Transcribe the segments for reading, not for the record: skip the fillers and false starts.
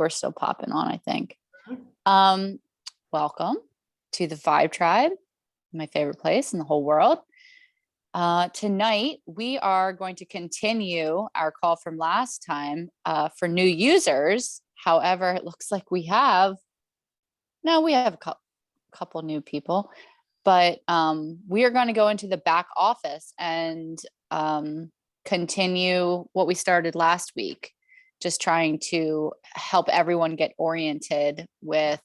people are still popping on, I think. Welcome to the Vibe Tribe, my favorite place in the whole world. Tonight, we are going to continue our call from last time for new users. However, it looks like we have a couple new people, but we are going to go into the back office and continue what we started last week, just trying to help everyone get oriented with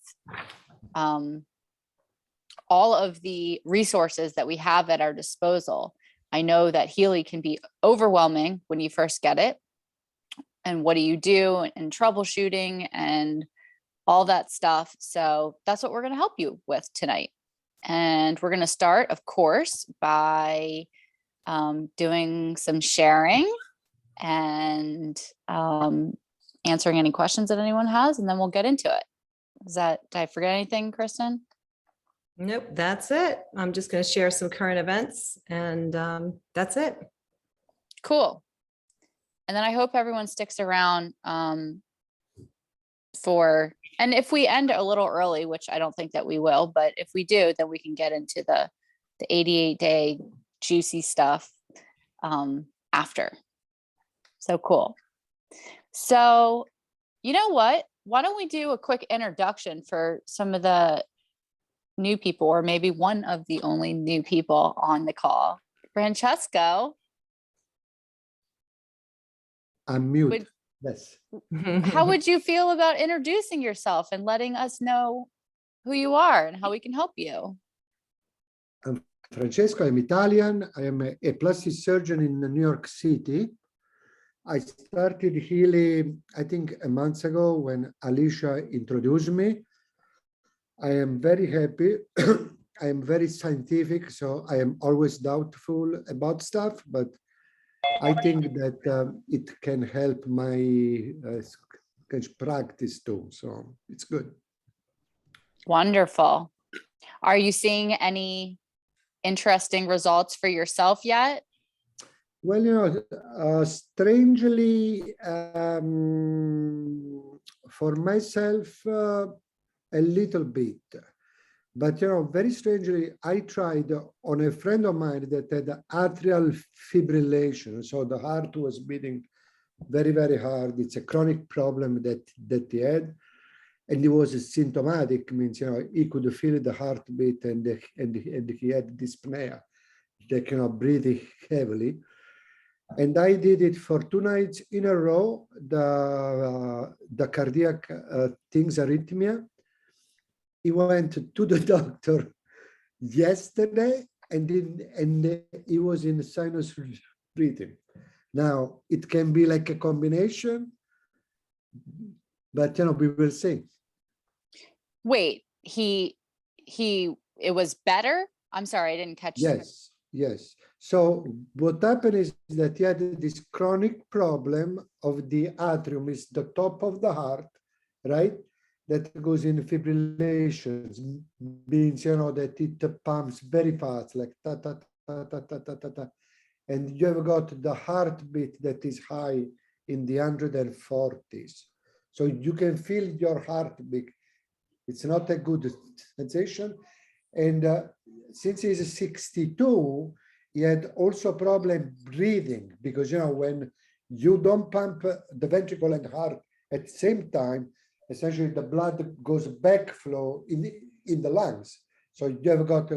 all of the resources that we have at our disposal. I know that Healy can be overwhelming when you first get it. And what do you do in troubleshooting and all that stuff? So that's what we're going to help you with tonight. And we're going to start, of course, by doing some sharing and answering any questions that anyone has, and then we'll get into it. Did I forget anything, Kristen? Nope, that's it. I'm just going to share some current events, and that's it. Cool. And then I hope everyone sticks around for, and if we end a little early, which I don't think that we will, but if we do, then we can get into the 88-day juicy stuff after. So cool. So you know what? Why don't we do a quick introduction for some of the new people, or maybe one of the only new people on the call. Francesco. I'm mute. Yes. How would you feel about introducing yourself and letting us know who you are and how we can help you? I'm Francesco. I'm Italian. I am a plastic surgeon in New York City. I started Healy, I think, a month ago when Alicia introduced me. I am very happy. I am very scientific, so I am always doubtful about stuff, but I think that it can help my practice too, so it's good. Wonderful. Are you seeing any interesting results for yourself yet? Well, you know, strangely, for myself, a little bit, but you know, very strangely, I tried on a friend of mine that had atrial fibrillation, so the heart was beating very, very hard. It's a chronic problem that he had, and he was symptomatic. Means, you know, he could feel the heartbeat, and he had dyspnea, they cannot breathe heavily. And I did it for 2 nights in a row, the cardiac things, arrhythmia. He went to the doctor yesterday, and he was in sinus breathing. Now, it can be like a combination, but you know, we will see. Wait, it was better? I'm sorry, I didn't catch. Yes, yes. So what happened is that he had this chronic problem of the atrium, is the top of the heart, right? That goes in fibrillations, means, you know, that it pumps very fast, like ta ta ta ta ta ta ta ta, and you have got the heartbeat that is high in the 140s, so you can feel your heartbeat. It's not a good sensation, and since he's 62, he had also problem breathing, because you know, when you don't pump the ventricle and heart at the same time, essentially the blood goes backflow in the lungs. So you have got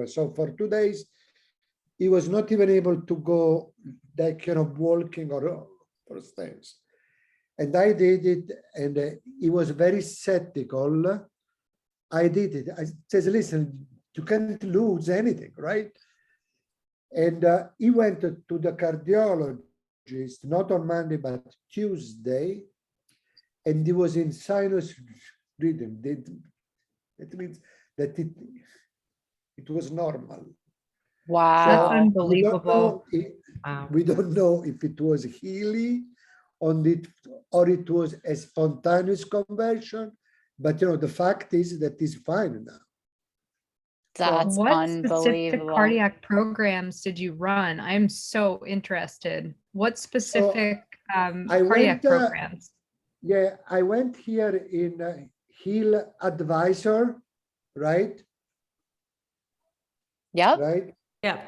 so for 2 days, he was not even able to go, like, you know, walking or stairs. And I did it, and he was very skeptical. I did it. I said, listen, you can't lose anything, right? And he went to the cardiologist, not on Monday, but Tuesday, and he was in sinus rhythm. That means that it was normal. Wow. That's So unbelievable. We don't know if it was Healy on it or it was a spontaneous conversion, but you know, the fact is that he's fine now. That's what unbelievable. specific cardiac programs did you run? I'm so interested. What specific cardiac programs? Yeah, I went here in Heal Advisor, right? Yep. Right. Yeah.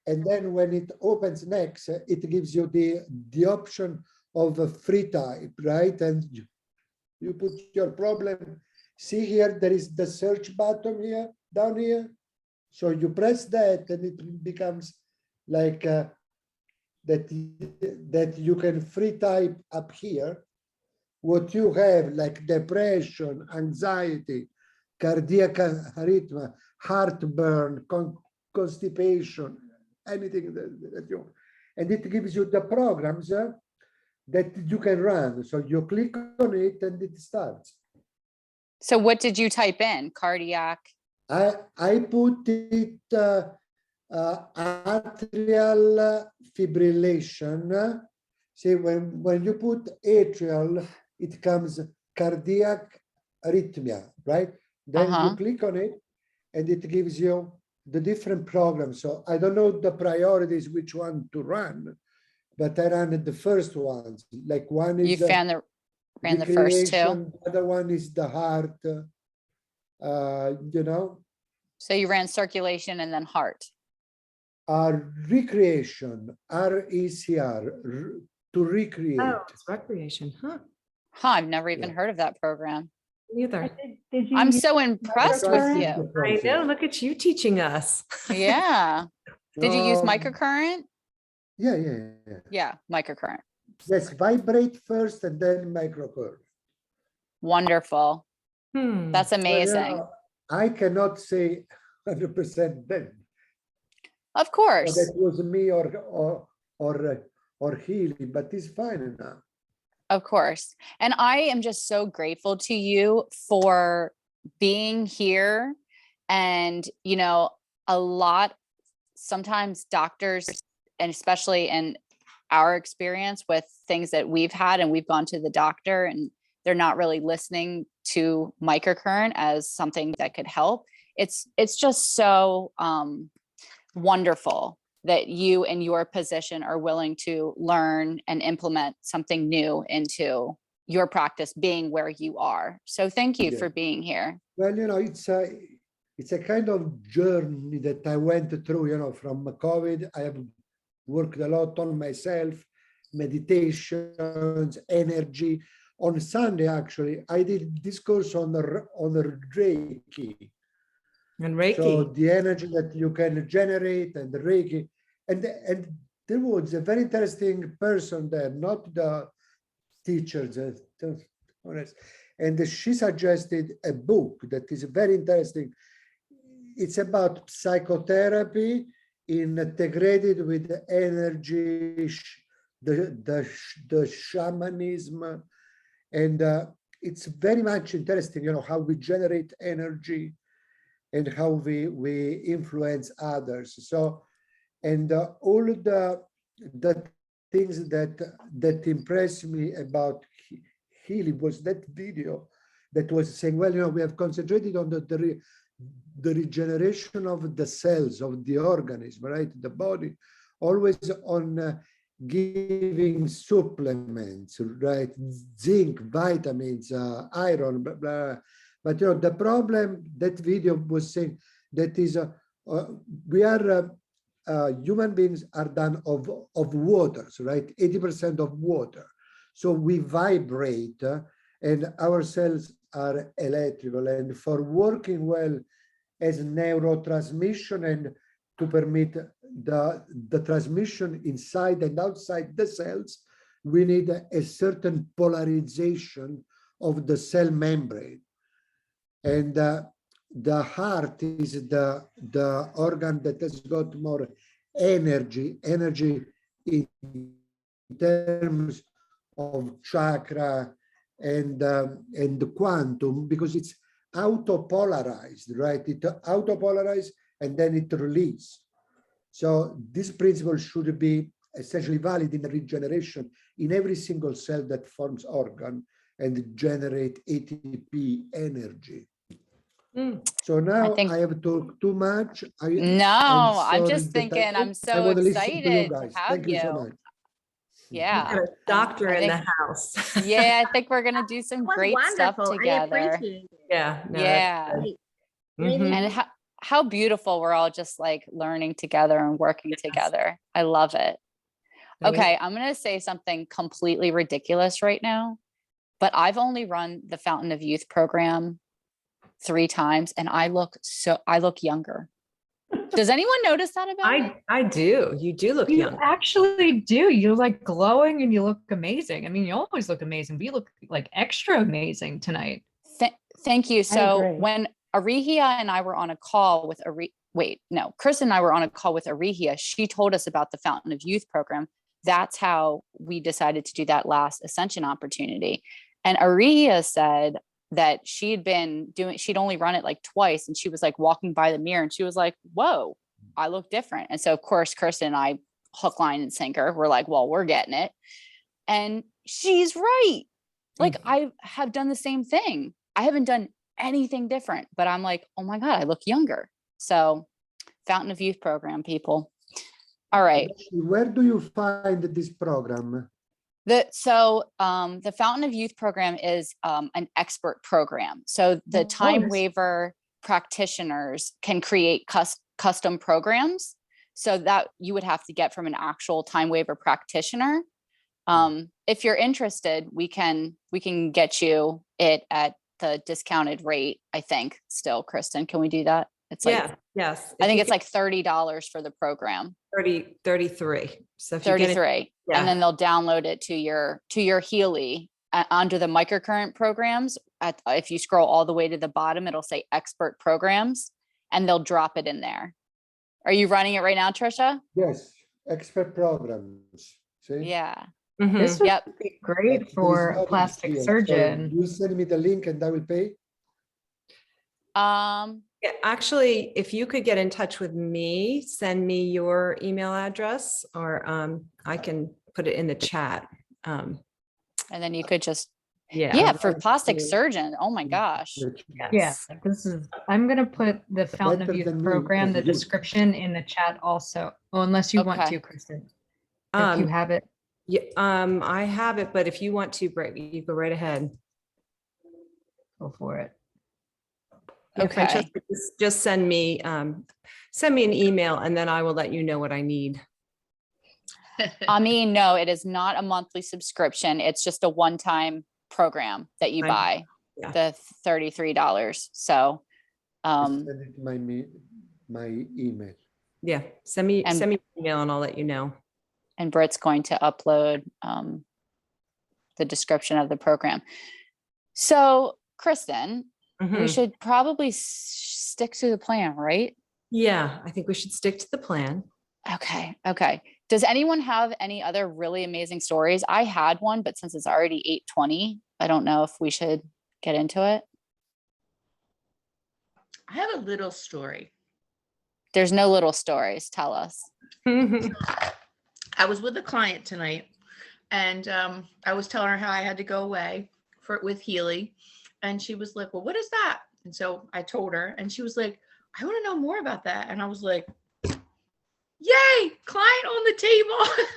And then when it opens next, it gives you the option of a free type, right? And you put your problem. See here, there is the search button here, down here. So you press that and it becomes like that you can free type up here what you have, like depression, anxiety, cardiac arrhythmia, heartburn, constipation, anything that you want. And it gives you the programs that you can run. So you click on it and it starts. So what did you type in? Cardiac. I put it atrial fibrillation. See, when you put atrial, it comes cardiac arrhythmia, right? Then you click on it and it gives you the different programs. So I don't know the priorities, which one to run, but I ran the first ones. Like one You is ran the first two. recreation, the other one is the heart, you know. So you ran circulation and then heart. Recreation, RECR, to recreate. Oh, it's recreation, huh? Huh, I've never even Yeah. heard of that program. Neither. Did you I'm use so impressed with microcurrent? you. I know, look at you teaching us. Yeah. Did you use Um, microcurrent? Yeah. Yeah, microcurrent. Yes, vibrate first and then microcurrent. Wonderful. That's Well, amazing. I cannot say 100% then. Of So course. that was me or Healy, but it's fine now. Of course. And I am just so grateful to you for being here. And, you know, a lot, sometimes doctors, and especially in our experience with things that we've had, and we've gone to the doctor and they're not really listening to microcurrent as something that could help. It's just so wonderful that you in your position are willing to learn and implement something new into your practice, being where you are. So thank you for being here. Well, you know, it's a kind of journey that I went through, you know, from COVID. I have worked a lot on myself, meditations, energy. On Sunday, actually, I did this course on Reiki. And Reiki. So the energy that you can generate and the Reiki. And there was a very interesting person there, not the teachers, honest. And she suggested a book that is very interesting. It's about psychotherapy integrated with the energy, the shamanism, and it's very much interesting, you know, how we generate energy and how we influence others. So, and all the things that impressed me about Healy was that video that was saying, well, you know, we have concentrated on the regeneration of the cells of the organism, right? The body, always on giving supplements, right? Zinc, vitamins, iron, blah, blah. But, you know, the problem, that video was saying that is, we are, human beings are done of waters, right? 80% of water. So we vibrate and our cells are electrical, and for working well as neurotransmission and to permit the transmission inside and outside the cells, we need a certain polarization of the cell membrane. And the heart is the organ that has got more energy in terms of chakra and quantum, because it's autopolarized, right? It autopolarized and then it releases. So this principle should be essentially valid in the regeneration in every single cell that forms organ and generate ATP energy. So now I have talked too much. No, I'm just thinking, I'm so I want to listen to you excited to guys. have Thank you so you. much. Yeah. Got a doctor I in the think- house. Yeah, I think we're gonna do some was great stuff wonderful. I together. appreciate it. Yeah. No, Yeah. that's Great. good. Maybe- Mhm. And how beautiful we're all just like learning together and working Yes. together. I love it. I mean, Okay, I'm gonna say something completely ridiculous right now, but I've only run the Fountain of Youth program 3 times and I look younger. Does anyone notice that about me? I do. You do look You young. actually do. You're like glowing and you look amazing. I mean, you always look amazing, but you look like extra amazing tonight. Thank you. So agree. when Arihia and I were on a call with Chris and I were on a call with Arihia, she told us about the Fountain of Youth program. That's how we decided to do that last Ascension opportunity. And Arihia said that she'd only run it like twice. And she was like walking by the mirror and she was like, whoa, I look different. And so of course, Kristen and I, hook, line, and sinker, we're like, well, we're getting it. And she's right. Like I have done the same thing. I haven't done anything different, but I'm like, oh my God, I look younger. So Fountain of Youth program, people. All right. Where do you find this program? The Fountain of Youth program is an expert program. So the time nice. waiver practitioners can create custom programs. So that you would have to get from an actual time waiver practitioner. If you're interested, we can get you it at the discounted rate. I think still, Kristen, can we do that? It's like, Yeah. Yes. I think it's like $30 for the program. 33. So if you get it, 33. yeah. And then they'll download it to your Healy under the microcurrent programs. If you scroll all the way to the bottom, it'll say expert programs and they'll drop it in there. Are you running it right now, Trisha? Yes, expert programs. See? Yeah. Mhm. This would Yep. be But great there is for a nothing plastic here. So surgeon. you send me the link and I will pay. Yeah, actually, if you could get in touch with me, send me your email address or I can put it in the chat. And then you could just, Yeah. yeah, for plastic surgeon. Oh my gosh. Yeah, Yes. I'm gonna put the Fountain of better Youth than me, program, the because you- description in the chat also. Oh, unless you want Okay. to, Kristen. If you have it. Yeah, I have it, but if you want to, Brett, you go right ahead. Go for it. Yeah, Okay. Francesca, just send me an email and then I will let you know what I need. I mean, no, it is not a monthly subscription. It's just a one-time program that you I- buy, yeah. the $33. So, Send it to my email. Yeah, send me And- an email and I'll let you know. and Britt's going to upload the description of the program. So, Kristen, we Mhm. should probably stick to the plan, right? Yeah, I think we should stick to the plan. Okay. Okay. Does anyone have any other really amazing stories? I had one, but since it's already 8:20, I don't know if we should get into it. I have a little story. There's no little stories. Tell us. I was with a client tonight and I was telling her how I had to go away with Healy. And she was like, well, what is that? And so I told her and she was like, I want to know more about that. And I was like, yay, client on the table.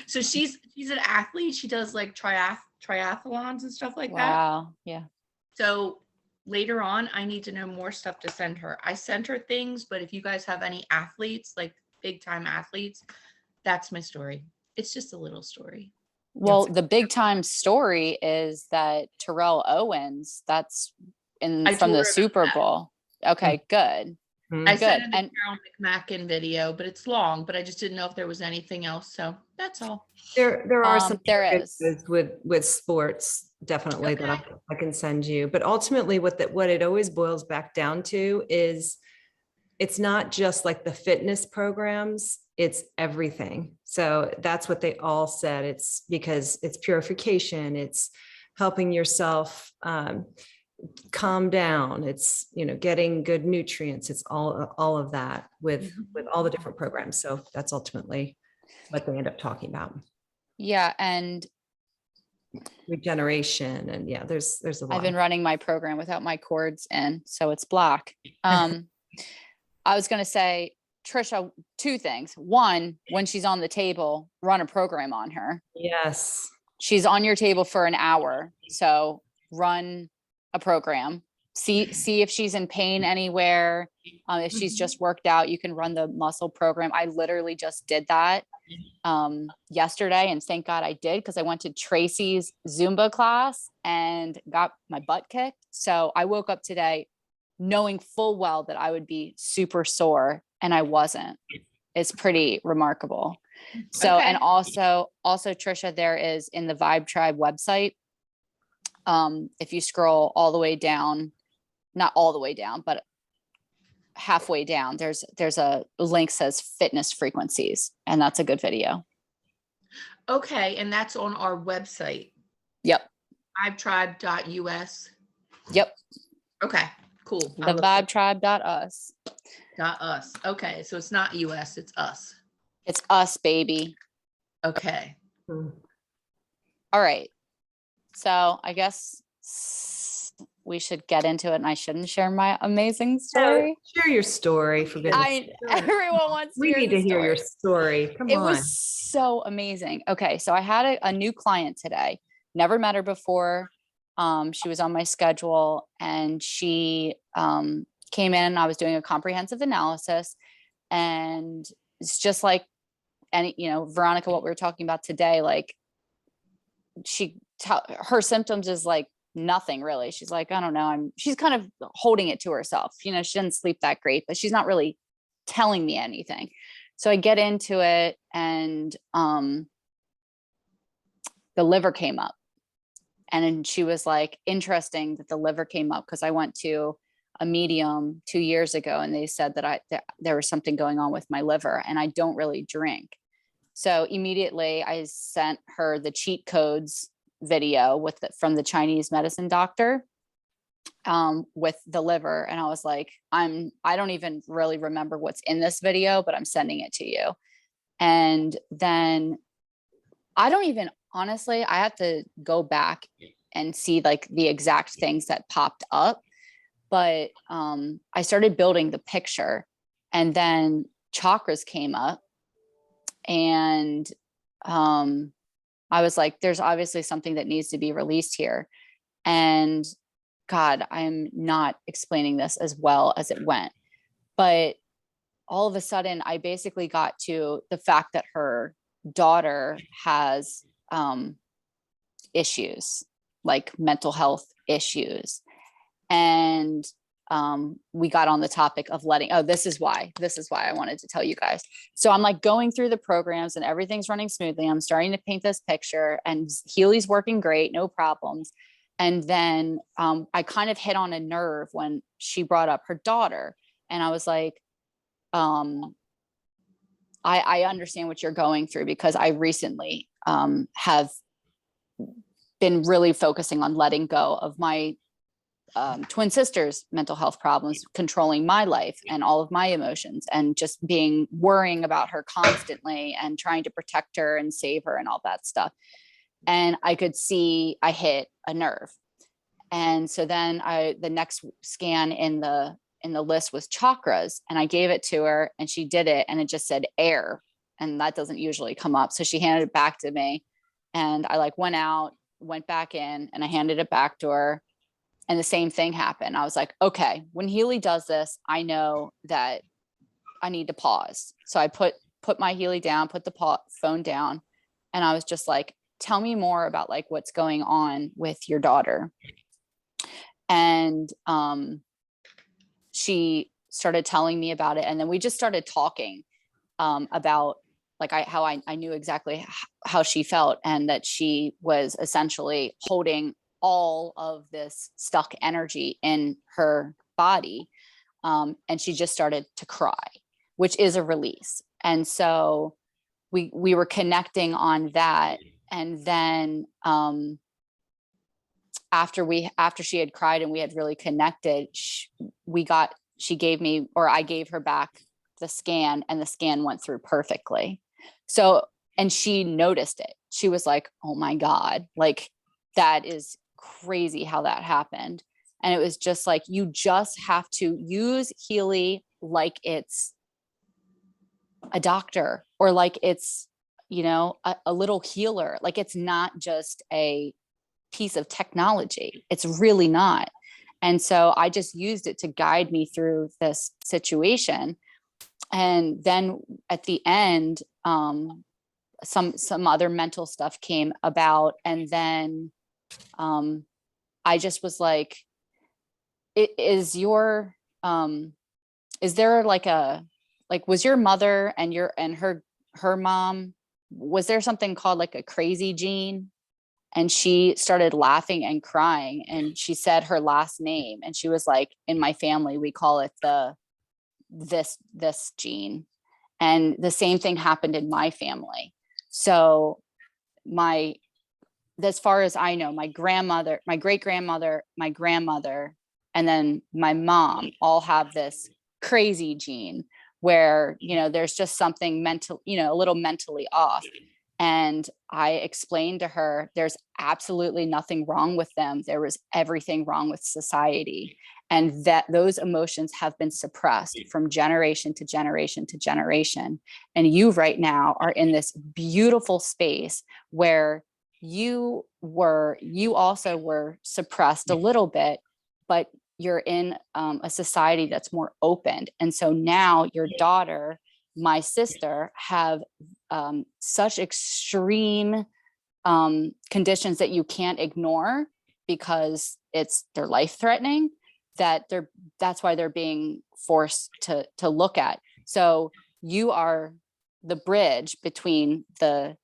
So she's an athlete. She does like triathlons and stuff like that. Wow. Yeah. So later on, I need to know more stuff to send her. I sent her things, but if you guys have any athletes, like big time athletes, that's my story. It's just a little story. Well, the big time story is that Terrell Owens, that's I from told the her about Super that. Bowl. Okay, good. Mhm. I sent Good. her the And Carol McMacken video, but it's long, but I just didn't know if there was anything else. So that's all. There are some there is. differences with sports, definitely that I can send you. But ultimately, what it always boils back down to is it's not just like the fitness programs, it's everything. So that's what they all said. It's because it's purification, it's helping yourself calm down, it's getting good nutrients, it's all of that with all the different programs. So that's ultimately what they end up talking about. yeah, and Regeneration, and yeah, there's a lot. I've been running my program without my cords in, so it's black. I was going to say, Trisha, two things. One, when she's on the table, run a program on her. Yes. She's on your table for an hour. So run a program. See if she's in pain anywhere. If she's just worked out, you can run the muscle program. I literally just did that yesterday, and thank God I did, because I went to Tracy's Zumba class and got my butt kicked. So I woke up today knowing full well that I would be super sore, and I wasn't. It's pretty remarkable. So, Okay. and also Trisha, there is in the Vibe Tribe website, if you scroll all the way down, not all the way down, but halfway down, there's a link says fitness frequencies, and that's a good video. Okay, and that's on our website, Yep. vibetribe.us. Yep. Okay, cool. The vibetribe.us. .us. Okay, so it's not US, it's us. It's us, baby. Okay. Hmm. All right. So I guess we should get into it, and I shouldn't share my amazing story. Share your story, for goodness sake. Everyone wants to We hear need the to hear your story. story. Come It on. was so amazing. Okay, so I had a new client today. Never met her before. She was on my schedule, and she came in. I was doing a comprehensive analysis, and it's just like any, Veronica, what we were talking about today, like her symptoms is like nothing really. She's like, I don't know. She's kind of holding it to herself. She didn't sleep that great, but she's not really telling me anything. So I get into it, and the liver came up, and then she was like, interesting that the liver came up, because I went to a medium 2 years ago, and they said that there was something going on with my liver, and I don't really drink. So immediately I sent her the cheat codes video from the Chinese medicine doctor with the liver. And I was like, I don't even really remember what's in this video, but I'm sending it to you. And then honestly, I have to go back and see like the exact things that popped up. But I started building the picture, and then chakras came up, and I was like, there's obviously something that needs to be released here. And God, I'm not explaining this as well as it went, but all of a sudden I basically got to the fact that her daughter has issues, like mental health issues. And we got on the topic of this is why I wanted to tell you guys. So I'm like going through the programs, and everything's running smoothly. I'm starting to paint this picture, and Healy's working great, no problems. And then I kind of hit on a nerve when she brought up her daughter, and I was like, I understand what you're going through, because I recently have been really focusing on letting go of my twin sisters' mental health problems, controlling my life and all of my emotions, and just worrying about her constantly and trying to protect her and save her and all that stuff. And I could see I hit a nerve. And so then the next scan in the list was chakras, and I gave it to her, and she did it, and it just said air, and that doesn't usually come up. So she handed it back to me, and I like went back in, and I handed it back to her. And the same thing happened. I was like, okay, when Healy does this, I know that I need to pause. So I put my Healy down, put the phone down. And I was just like, tell me more about like what's going on with your daughter. And she started telling me about it. And then we just started talking about like how I knew exactly how she felt, and that she was essentially holding all of this stuck energy in her body. And she just started to cry, which is a release. And so we were connecting on that. And then after she had cried and we had really connected, I gave her back the scan, and the scan went through perfectly. So, and she noticed it. She was like, oh my God, like that is crazy how that happened. And it was just like, you just have to use Healy like it's a doctor, or like it's, you know, a little healer. Like it's not just a piece of technology. It's really not. And so I just used it to guide me through this situation. And then at the end, some other mental stuff came about. And then I just was like, is there was your mother and her mom, was there something called like a crazy gene? And she started laughing and crying, and she said her last name, and she was like, in my family we call it this gene. And the same thing happened in my family. So as far as I know, my grandmother, my great grandmother, my grandmother, and then my mom all have this crazy gene where, you know, there's just something mental, you know, a little mentally off. And I explained to her, there's absolutely nothing wrong with them. There was everything wrong with society. And that those emotions have been suppressed from generation to generation to generation. And you right now are in this beautiful space where you also were suppressed a little bit, but you're in a society that's more open. And so now your daughter, my sister, have such extreme conditions that you can't ignore because they're life-threatening, that's why they're being forced to look at. So you are the bridge between the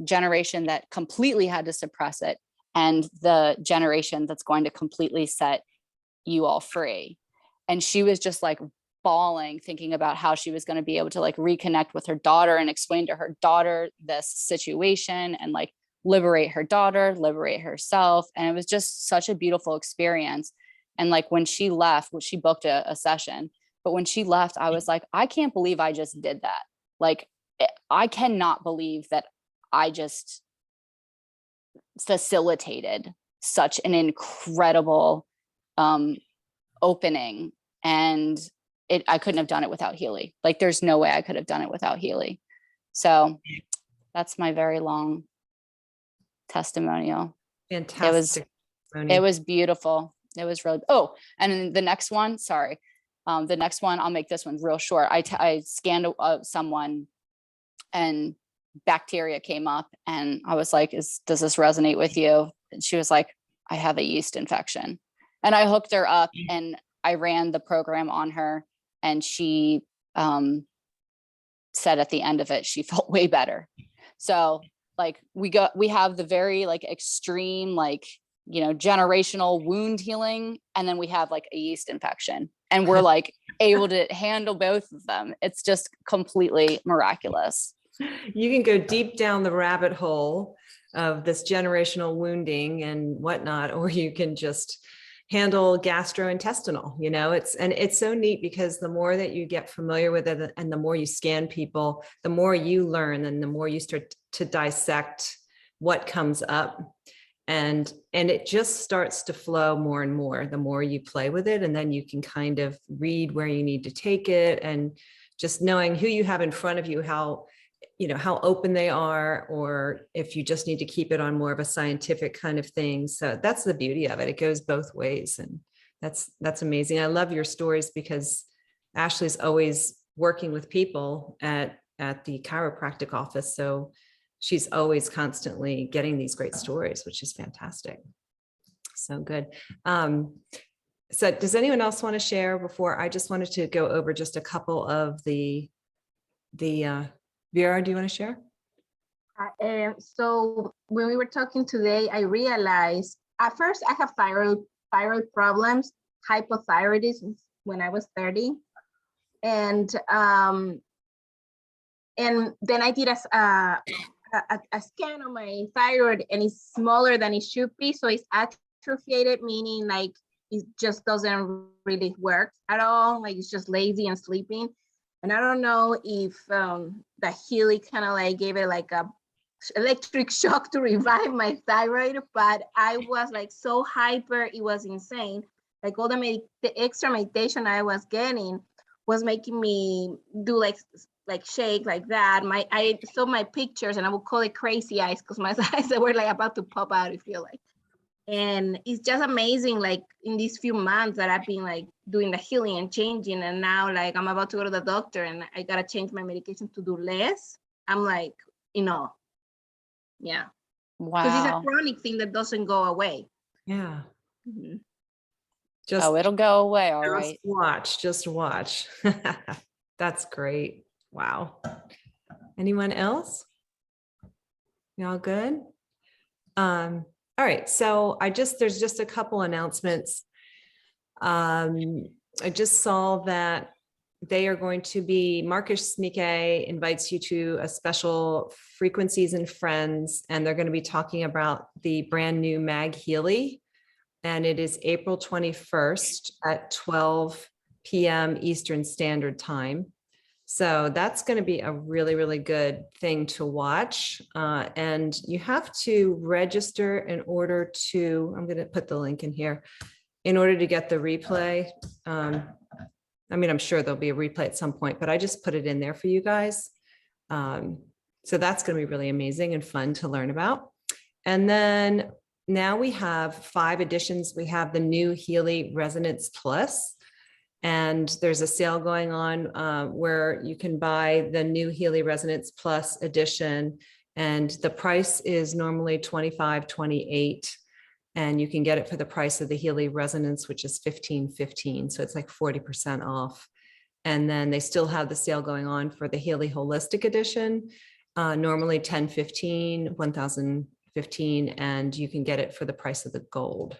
generation that completely had to suppress it and the generation that's going to completely set you all free. And she was just like bawling, thinking about how she was going to be able to like reconnect with her daughter and explain to her daughter this situation and like liberate her daughter, liberate herself. And it was just such a beautiful experience. And like when she left, she booked a session, but when she left, I was like, I can't believe I just did that. Like, I cannot believe that I just facilitated such an incredible opening. And I couldn't have done it without Healy. Like there's no way I could have done it without Healy. So that's my very long testimonial. Fantastic. It was beautiful. It was really, and then the next one, sorry. The next one, I'll make this one real short. I scanned someone and bacteria came up and I was like, does this resonate with you? And she was like, I have a yeast infection. And I hooked her up and I ran the program on her, and she said at the end of it, she felt way better. So like we have the very like extreme, like, you know, generational wound healing. And then we have like a yeast infection, and we're like able to handle both of them. It's just completely miraculous. You can go deep down the rabbit hole of this generational wounding and whatnot, or you can just handle gastrointestinal, you know, it's so neat because the more that you get familiar with it and the more you scan people, the more you learn and the more you start to dissect what comes up. And it just starts to flow more and more the more you play with it. And then you can kind of read where you need to take it, and just knowing who you have in front of you, how open they are, or if you just need to keep it on more of a scientific kind of thing. So that's the beauty of it. It goes both ways. And that's amazing. I love your stories because Ashley's always working with people at the chiropractic office. So she's always constantly getting these great stories, which is fantastic. So good. So does anyone else want to share before? I just wanted to go over just a couple of the Vera, do you want to share? So when we were talking today, I realized at first I have thyroid problems, hypothyroidism when I was 30. And then I did a scan on my thyroid, and it's smaller than it should be. So it's atrophied, meaning like it just doesn't really work at all. Like it's just lazy and sleeping. And I don't know if the Healy kind of like gave it like a electric shock to revive my thyroid, but I was like so hyper, it was insane. Like all the extra meditation I was getting was making me do like shake like that. I saw my pictures and I would call it crazy eyes because my eyes were like about to pop out, I feel like. And it's just amazing, like in these few months that I've been like doing the healing and changing, and now like I'm about to go to the doctor and I gotta change my medication to do less. I'm like, yeah. Because it's a Wow. chronic thing that doesn't go away. Yeah. Mhm. Just, Oh, it'll go away. All just right. watch, just watch. That's great. Wow. Anyone else? Y'all good? All right, so there's just a couple announcements. I just saw that they are going to be, Marcus Smike invites you to a special Frequencies and Friends, and they're going to be talking about the brand new Mag Healy. And it is April 21st at 12 p.m. Eastern Standard Time. So that's going to be a really, really good thing to watch. And you have to register in order to, I'm going to put the link in here, in order to get the replay. I mean, I'm sure there'll be a replay at some point, but I just put it in there for you guys. So that's going to be really amazing and fun to learn about. And then now we have 5 editions. We have the new Healy Resonance Plus. And there's a sale going on where you can buy the new Healy Resonance Plus edition. And the price is normally $25.28. And you can get it for the price of the Healy Resonance, which is $15.15. So it's like 40% off. And then they still have the sale going on for the Healy Holistic Edition, normally $10.15, $1,015, and you can get it for the price of the gold.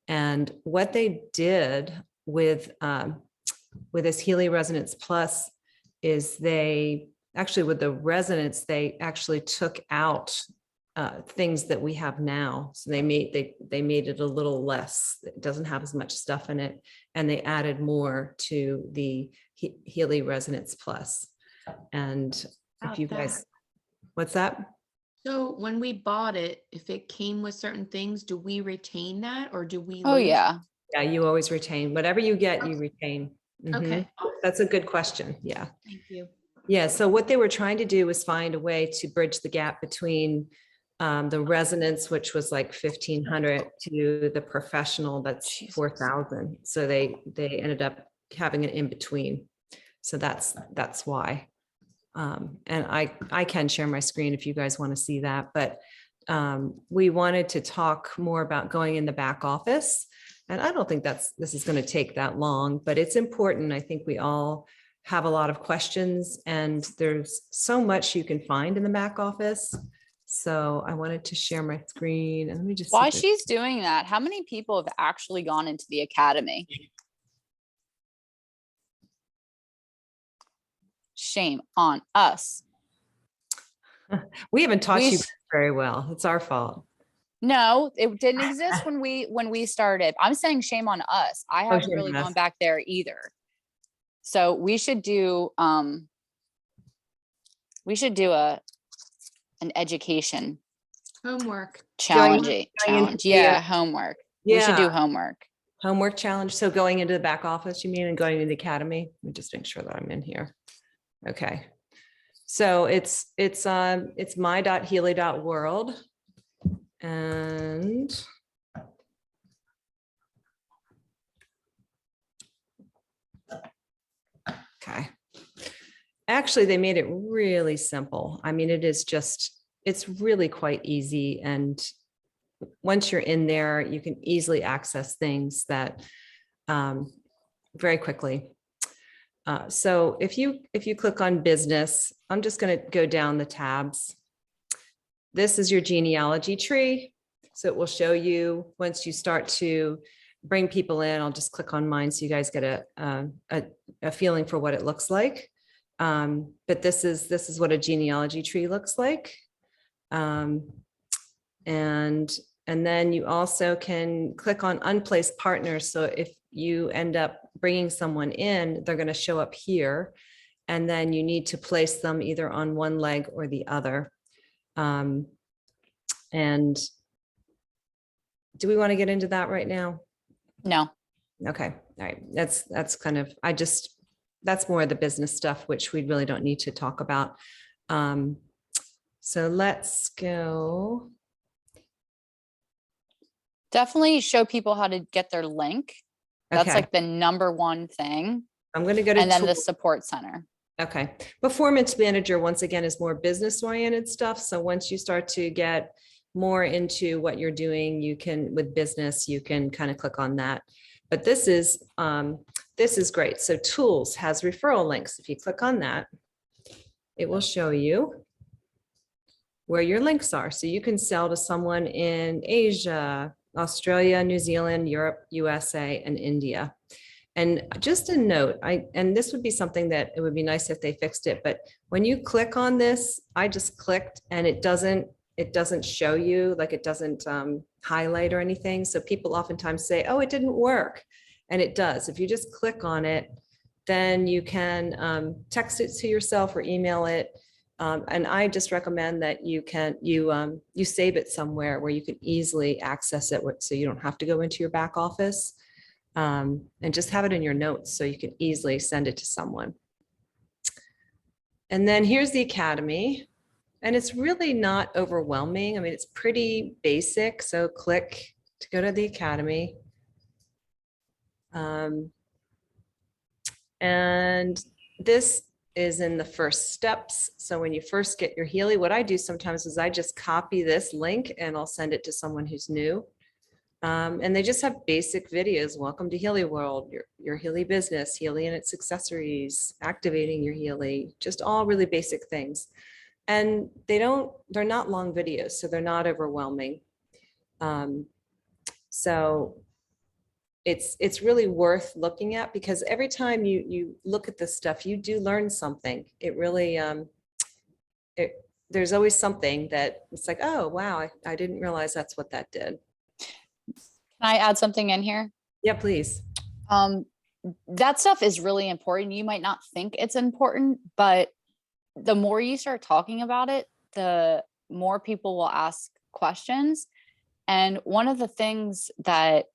And what they did with this Healy Resonance Plus is they actually, with the resonance, they actually took out things that we have now. So they made it a little less. It doesn't have as much stuff in it, and they added more to the Healy Resonance Plus. And if you guys, what's that? So when we bought it, if it came with certain things, do we retain that or do we? Oh, lose? yeah. Yeah, you always retain whatever you get, you retain. Mhm. Okay. That's a good question. Yeah. Thank you. Yeah. So what they were trying to do was find a way to bridge the gap between the resonance, which was like 1,500, to the professional, that's 4,000. So they ended up having an in between. So that's why. And I can share my screen if you guys want to see that, but we wanted to talk more about going in the back office. And I don't think this is going to take that long, but it's important. I think we all have a lot of questions, and there's so much you can find in the back office. So I wanted to share my screen, and let me just see While if she's doing that, how many people have actually gone into the academy? Shame on us. we haven't taught We you s- very well. It's our fault. No, it didn't exist when we started. I'm saying shame on us. I haven't shame really on us. gone back there either. So we should do an education Homework. challenge. into Yeah, the- homework. We should do Yeah. homework. Homework challenge. So going into the back office, you mean, and going into the academy? Let me just make sure that I'm in here. Okay. So it's my.healy.world. And okay. Actually, they made it really simple. I mean, it's really quite easy. And once you're in there, you can easily access things that very quickly. So if you click on business, I'm just going to go down the tabs. This is your genealogy tree. So it will show you once you start to bring people in. I'll just click on mine so you guys get a feeling for what it looks like. But this is what a genealogy tree looks like. And then you also can click on unplaced partners. So if you end up bringing someone in, they're going to show up here. And then you need to place them either on one leg or the other. And do we want to get into that right now? No. Okay. All right. That's kind of, I just that's more of the business stuff, which we really don't need to talk about. So let's go. Definitely show people how to get their link. That's Okay. like the number one thing. I'm going to go to And then the tools. support center. Okay. Performance manager, once again, is more business oriented stuff. So once you start to get more into what you're doing, you can, with business, you can kind of click on that. But this is great. So tools has referral links. If you click on that, it will show you where your links are. So you can sell to someone in Asia, Australia, New Zealand, Europe, USA, and India. And just a note, and this would be something that it would be nice if they fixed it, but when you click on this, I just clicked and it doesn't show you, like it doesn't highlight or anything. So people oftentimes say, oh, it didn't work. And it does. If you just click on it, then you can text it to yourself or email it. And I just recommend that you save it somewhere where you can easily access it, so you don't have to go into your back office, and just have it in your notes so you can easily send it to someone. And then here's the Academy, and it's really not overwhelming. I mean, it's pretty basic. So click to go to the Academy. And this is in the first steps. So when you first get your Healy, what I do sometimes is I just copy this link and I'll send it to someone who's new. And they just have basic videos. Welcome to Healy World, your Healy business, Healy and its accessories, activating your Healy, just all really basic things. And they're not long videos, so they're not overwhelming. So it's really worth looking at, because every time you look at this stuff, you do learn something. It really, there's always something that it's like, oh, wow, I didn't realize that's what that did. Can I add something in here? Yeah, please. That stuff is really important. You might not think it's important, but the more you start talking about it, the more people will ask questions. And one of the things that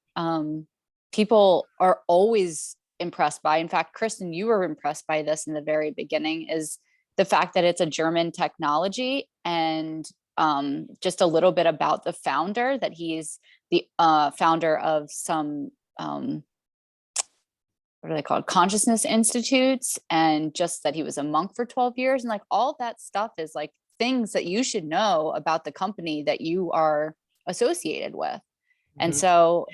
people are always impressed by, in fact, Kristen, you were impressed by this in the very beginning, is the fact that it's a German technology. And just a little bit about the founder, that he's the founder of some, what are they called? Consciousness Institutes, and just that he was a monk for 12 years. And like all that stuff is like things that you should know about the company that you are associated with. And so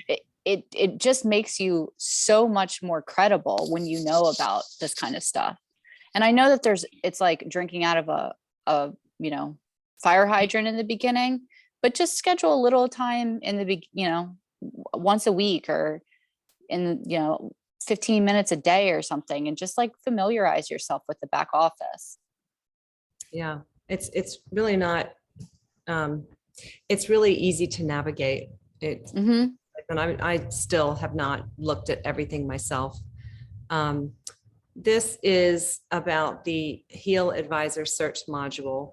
it just makes you so much more credible when you know about this kind of stuff. And I know that it's like drinking out of a fire hydrant in the beginning, but just schedule a little time in the once a week, or in 15 minutes a day or something, and just like familiarize yourself with the back office. Yeah, it's really not, it's really easy to navigate it. And I still have not looked at everything myself. This is about the Heal Advisor Search module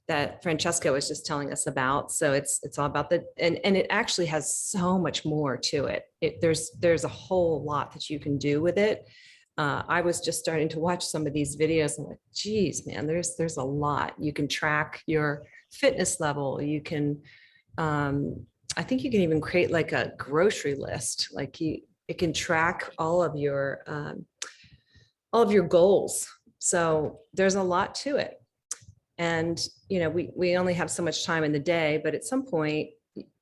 that Francesca was just telling us about. So it's all about and it actually has so much more to it. There's a whole lot that you can do with it. I was just starting to watch some of these videos and like, geez, man, there's a lot. You can track your fitness level. You can, I think you can even create like a grocery list. Like it can track all of your goals. So there's a lot to it. And, we only have so much time in the day, but at some point,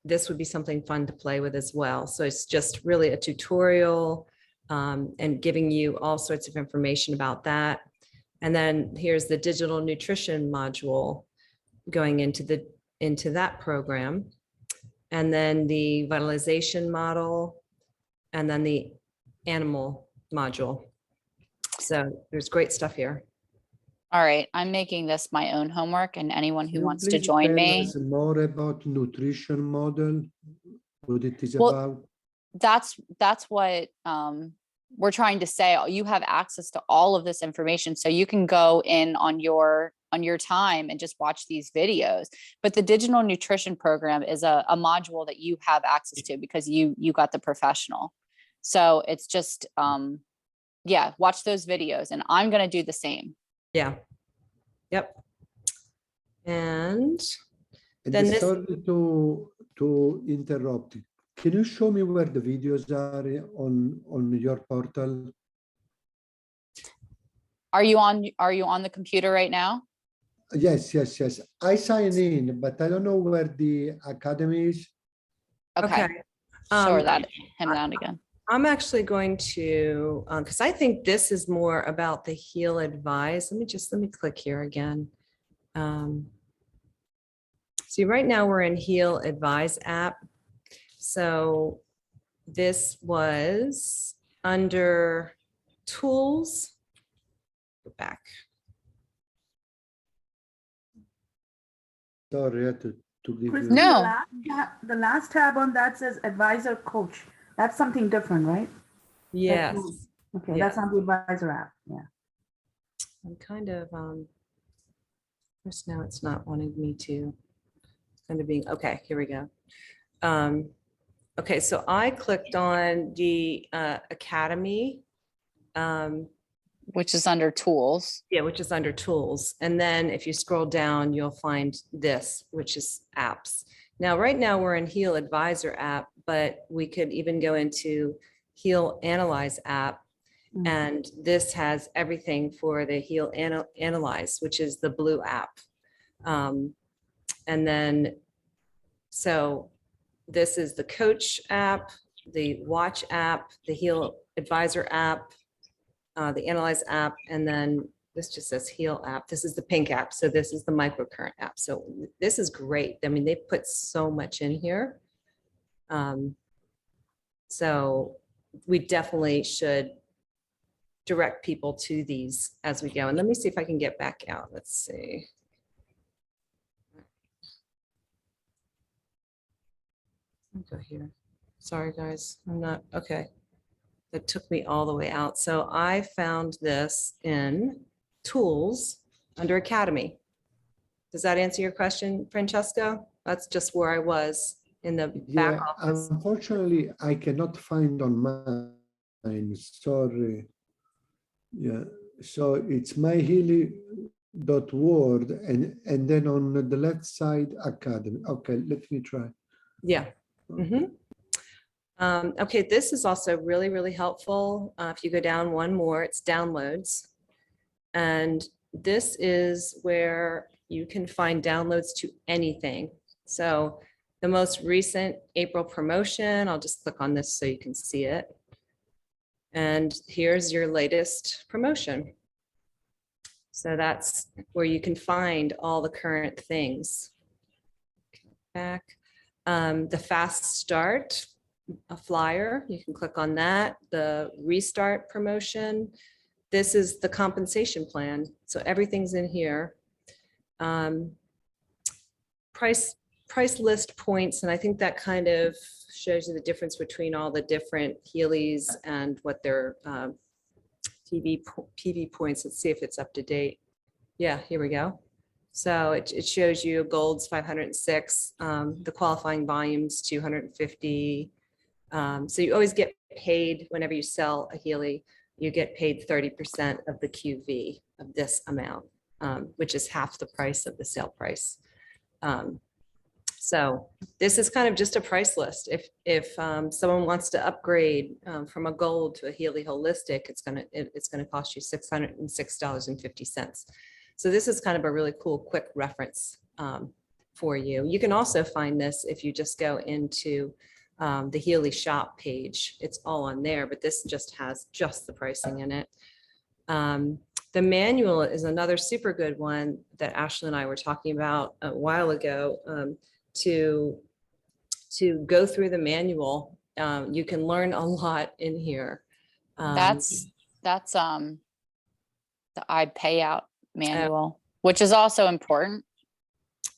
this would be something fun to play with as well. So it's just really a tutorial and giving you all sorts of information about that. And then here's the digital nutrition module going into that program. And then the vitalization model, and then the animal module. So there's great stuff here. All right, I'm making this my own homework, and anyone who Can you wants to please join tell me. us more about nutrition model, what it is Well, about? That's what we're trying to say. You have access to all of this information, so you can go in on your time and just watch these videos. But the digital nutrition program is a module that you have access to because you got the professional. So it's just yeah, watch those videos, and I'm going to do the same. Yeah. Yep. And And then this- sorry to interrupt. Can you show me where the videos are on your portal? Are you on the computer right now? Yes. I sign in, but I don't know where the academy is. Okay. okay. Show Um, him that again. I'm actually going to, because I think this is more about the Heal Advise. Let me click here again. See, right now we're in Heal Advise app. So this was under tools. Go back. Sorry, I had to give Kristen, you. No. the last tab on that says advisor coach. That's something different, right? Yes. Okay, Yeah. that's on the advisor app. Yeah. I'm kind of, first now it's not wanting me to, it's kind of being, okay, here we go. Okay, so I clicked on the Academy. Which is under tools. Yeah, which is under tools. And then if you scroll down, you'll find this, which is apps. Now, right now we're in Heal Advisor app, but we could even go into Heal Analyze app. Mhm. And this has everything for the Heal Analyze, which is the blue app. And then, so this is the Coach app, the Watch app, the Heal Advisor app, the Analyze app, and then this just says Heal app. This is the pink app. So this is the microcurrent app. So this is great. I mean, they put so much in here. So we definitely should direct people to these as we go. And let me see if I can get back out. Let's see. I'll go here. Sorry, guys. I'm not, okay. That took me all the way out. So I found this in tools under Academy. Does that answer your question, Francesco? That's just where I was in the back Yeah, office. unfortunately, I cannot find on mine. Sorry. Yeah, so it's myhealy.word and then on the left side, Academy. Okay, let me try. Yeah. Mhm. Okay, this is also really, really helpful. If you go down one more, it's downloads. And this is where you can find downloads to anything. So the most recent April promotion, I'll just click on this so you can see it. And here's your latest promotion. So that's where you can find all the current things. Back. The fast start, a flyer, you can click on that. The restart promotion. This is the compensation plan. So everything's in here. Price list points. And I think that kind of shows you the difference between all the different Heelys and what their PV points. Let's see if it's up to date. Yeah, here we go. So it shows you gold's 506, the qualifying volumes 250. So you always get paid whenever you sell a Healy, you get paid 30% of the QV of this amount, which is half the price of the sale price. So this is kind of just a price list. If someone wants to upgrade from a gold to a Healy holistic, it's gonna cost you $606.50. So this is kind of a really cool, quick reference for you. You can also find this if you just go into the Healy shop page. It's all on there, but this just has just the pricing in it. The manual is another super good one that Ashley and I were talking about a while ago. To go through the manual, you can learn a lot in here. That's the I payout manual, which is also important.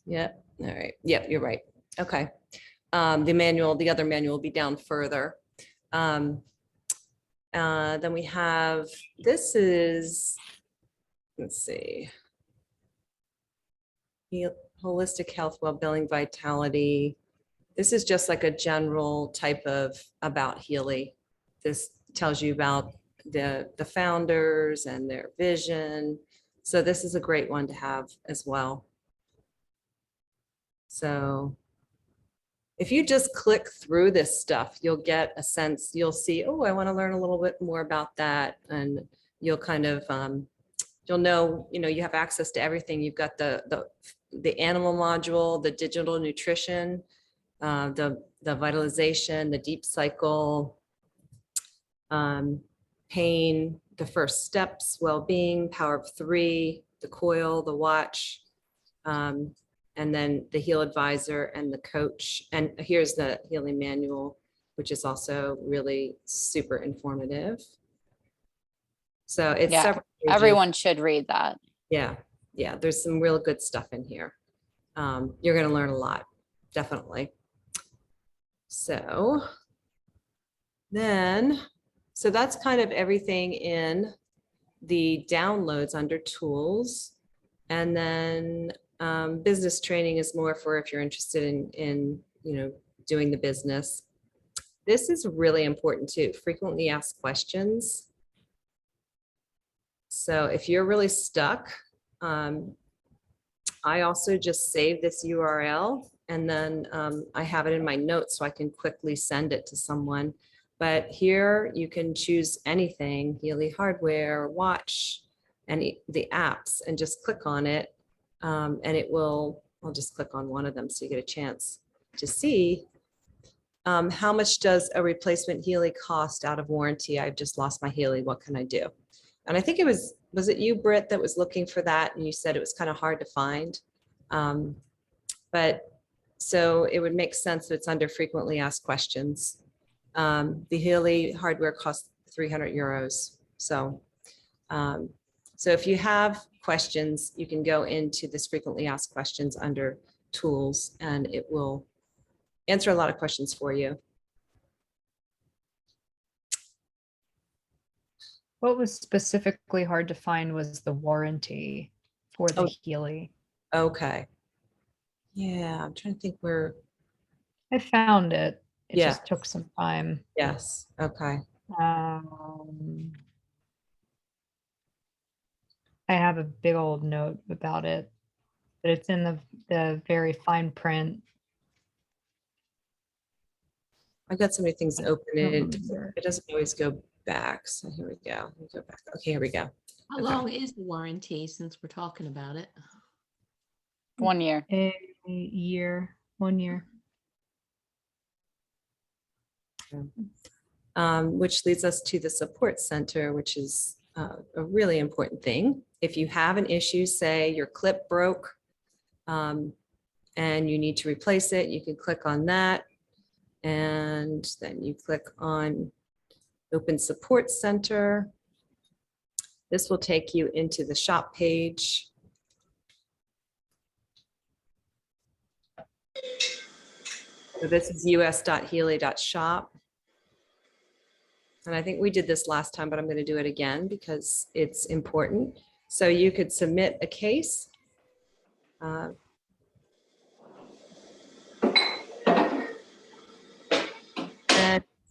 Yeah. All right. Yeah, you're right. Okay. The manual, the other manual will be down further. Then we have, this is, let's see. Holistic health, well-being, vitality. This is just like a general type of about Healy. This tells you about the founders and their vision. So this is a great one to have as well. So if you just click through this stuff, you'll get a sense, you'll see, oh, I want to learn a little bit more about that. And you'll kind of, you'll know, you have access to everything. You've got the animal module, the digital nutrition, the vitalization, the deep cycle, pain, the first steps, well-being, power of 3, the coil, the watch, and then the Heal Advisor and the coach. And here's the healing manual, which is also really super informative. So it's Yeah, several pages. everyone should read that. Yeah, there's some real good stuff in here. You're going to learn a lot, definitely. So that's kind of everything in the downloads under tools. And then business training is more for if you're interested in doing the business. This is really important too, frequently asked questions. So if you're really stuck, I also just save this URL and then I have it in my notes so I can quickly send it to someone. But here you can choose anything, Healy hardware, watch, the apps, and just click on it. And it will, I'll just click on one of them so you get a chance to see how much does a replacement Healy cost out of warranty? I've just lost my Healy, what can I do? And I think it was it you, Britt, that was looking for that? And you said it was kind of hard to find. But so it would make sense that it's under frequently asked questions. The Healy hardware costs 300 euros. So, so if you have questions, you can go into this frequently asked questions under tools and it will answer a lot of questions for you. What was specifically hard to find was the warranty for the Healy. Okay. Yeah, I'm trying to think where. I found it. It Yeah. just took some time. Yes. Okay. I have a big old note about it, but it's in the very fine print. I've got so many things open. It remember. doesn't always go back. So here we go. Let me go back. Okay, here we go. How Okay. long is the warranty since we're talking about it? 1 year. A year, 1 year. Which leads us to the support center, which is a really important thing. If you have an issue, say your clip broke and you need to replace it, you can click on that. And then you click on Open Support Center. This will take you into the shop page. So this is us.healy.shop. And I think we did this last time, but I'm going to do it again because it's important. So you could submit a case. And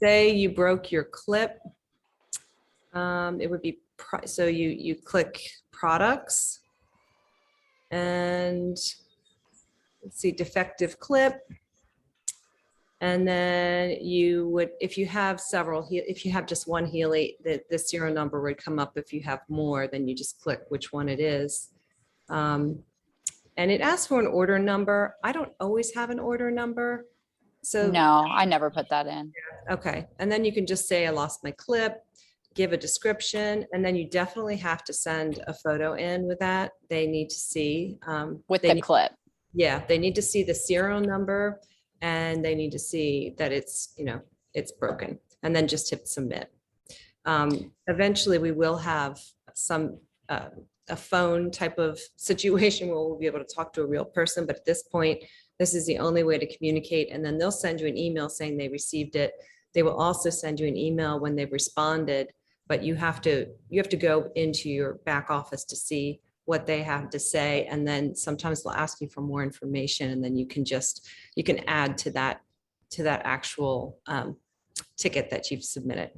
say you broke your clip. It would be, so you click products and let's see, defective clip. And then you would, if you have several, if you have just one Healy, the serial number would come up. If you have more, then you just click which one it is. And it asks for an order number. I don't always have an order number. So No, I never put that in. okay. And then you can just say, I lost my clip, give a description, and then you definitely have to send a photo in with that. They need to see. With the clip. Yeah, they need to see the serial number and they need to see that it's, it's broken, and then just hit submit. Eventually we will have some, a phone type of situation where we'll be able to talk to a real person. But at this point, this is the only way to communicate. And then they'll send you an email saying they received it. They will also send you an email when they've responded, but you have to go into your back office to see what they have to say. And then sometimes they'll ask you for more information, and then you can add to that actual ticket that you've submitted.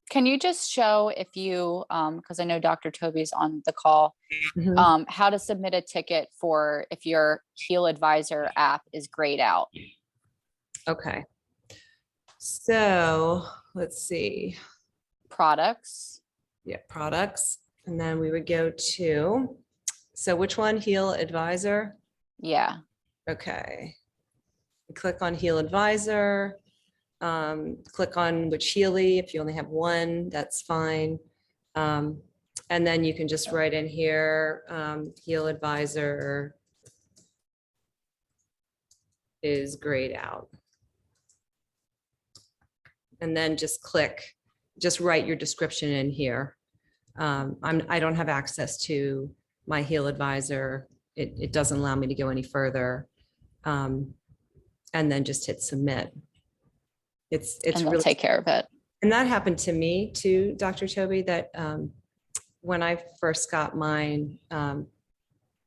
Can you just show if you, because I know Dr. Toby's on the call, Mhm. how to submit a ticket for if your Heal Advisor app is grayed out? Okay. So let's see. Products. Yeah, products. And then we would go to, so which one? Heal Advisor? Yeah. Okay. Click on Heal Advisor. Click on which Healy. If you only have one, that's fine. And then you can just write in here, Heal Advisor is grayed out. And then just click, just write your description in here. I don't have access to my Heal Advisor. It doesn't allow me to go any further. And then just hit submit. It's And they'll really, take care of it. and that happened to me too, Dr. Toby, that when I first got mine,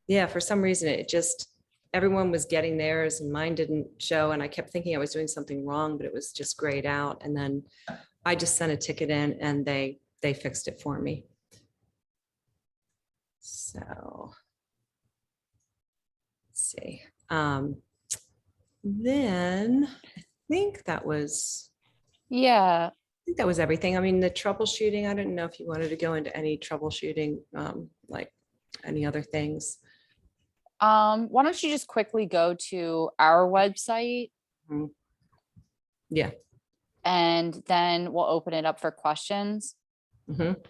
yeah, for some reason it just, everyone was getting theirs and mine didn't show. And I kept thinking I was doing something wrong, but it was just grayed out. And then I just sent a ticket in and they fixed it for me. So let's see. Then I think that was, Yeah. everything. I mean, the troubleshooting, I didn't know if you wanted to go into any troubleshooting, like any other things. Why don't you just quickly go to our website Yeah. and then we'll open it up for questions. Mhm.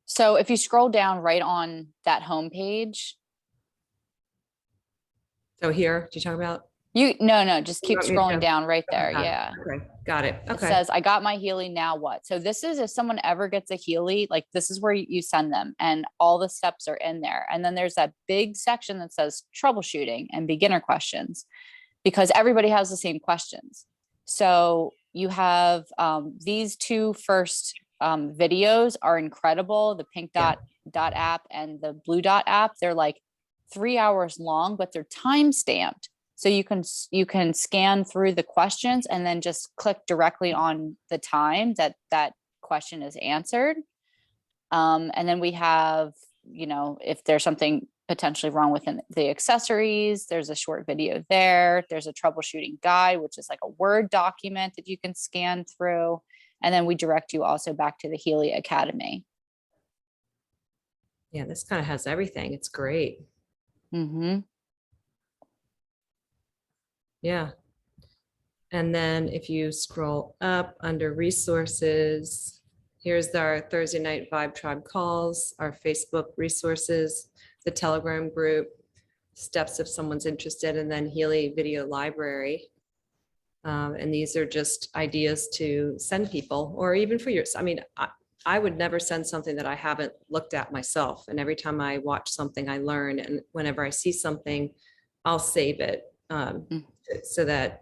So if you scroll down right on that homepage, So here, do you talk about? no, just keep want me to scrolling go? down right there. Got it. Yeah. Okay, got it. It Okay. says, I got my Healy, now what? So this is if someone ever gets a Healy, like this is where you send them and all the steps are in there. And then there's that big section that says troubleshooting and beginner questions, because everybody has the same questions. So you have these two first videos are incredible. The pink Yeah. dot app and the blue dot app. They're like 3 hours long, but they're time stamped. So you can scan through the questions and then just click directly on the time that question is answered. And then we have, if there's something potentially wrong within the accessories, there's a short video there. There's a troubleshooting guide, which is like a Word document that you can scan through. And then we direct you also back to the Healy Academy. Yeah, this kind of has everything. It's great. Mm-hmm. Yeah. And then if you scroll up under resources, here's our Thursday night Vibe Tribe calls, our Facebook resources, the Telegram group, steps if someone's interested, and then Healy Video Library. And these are just ideas to send people, or even for yours. I mean, I would never send something that I haven't looked at myself. And every time I watch something, I learn. And whenever I see something, I'll save it. So that,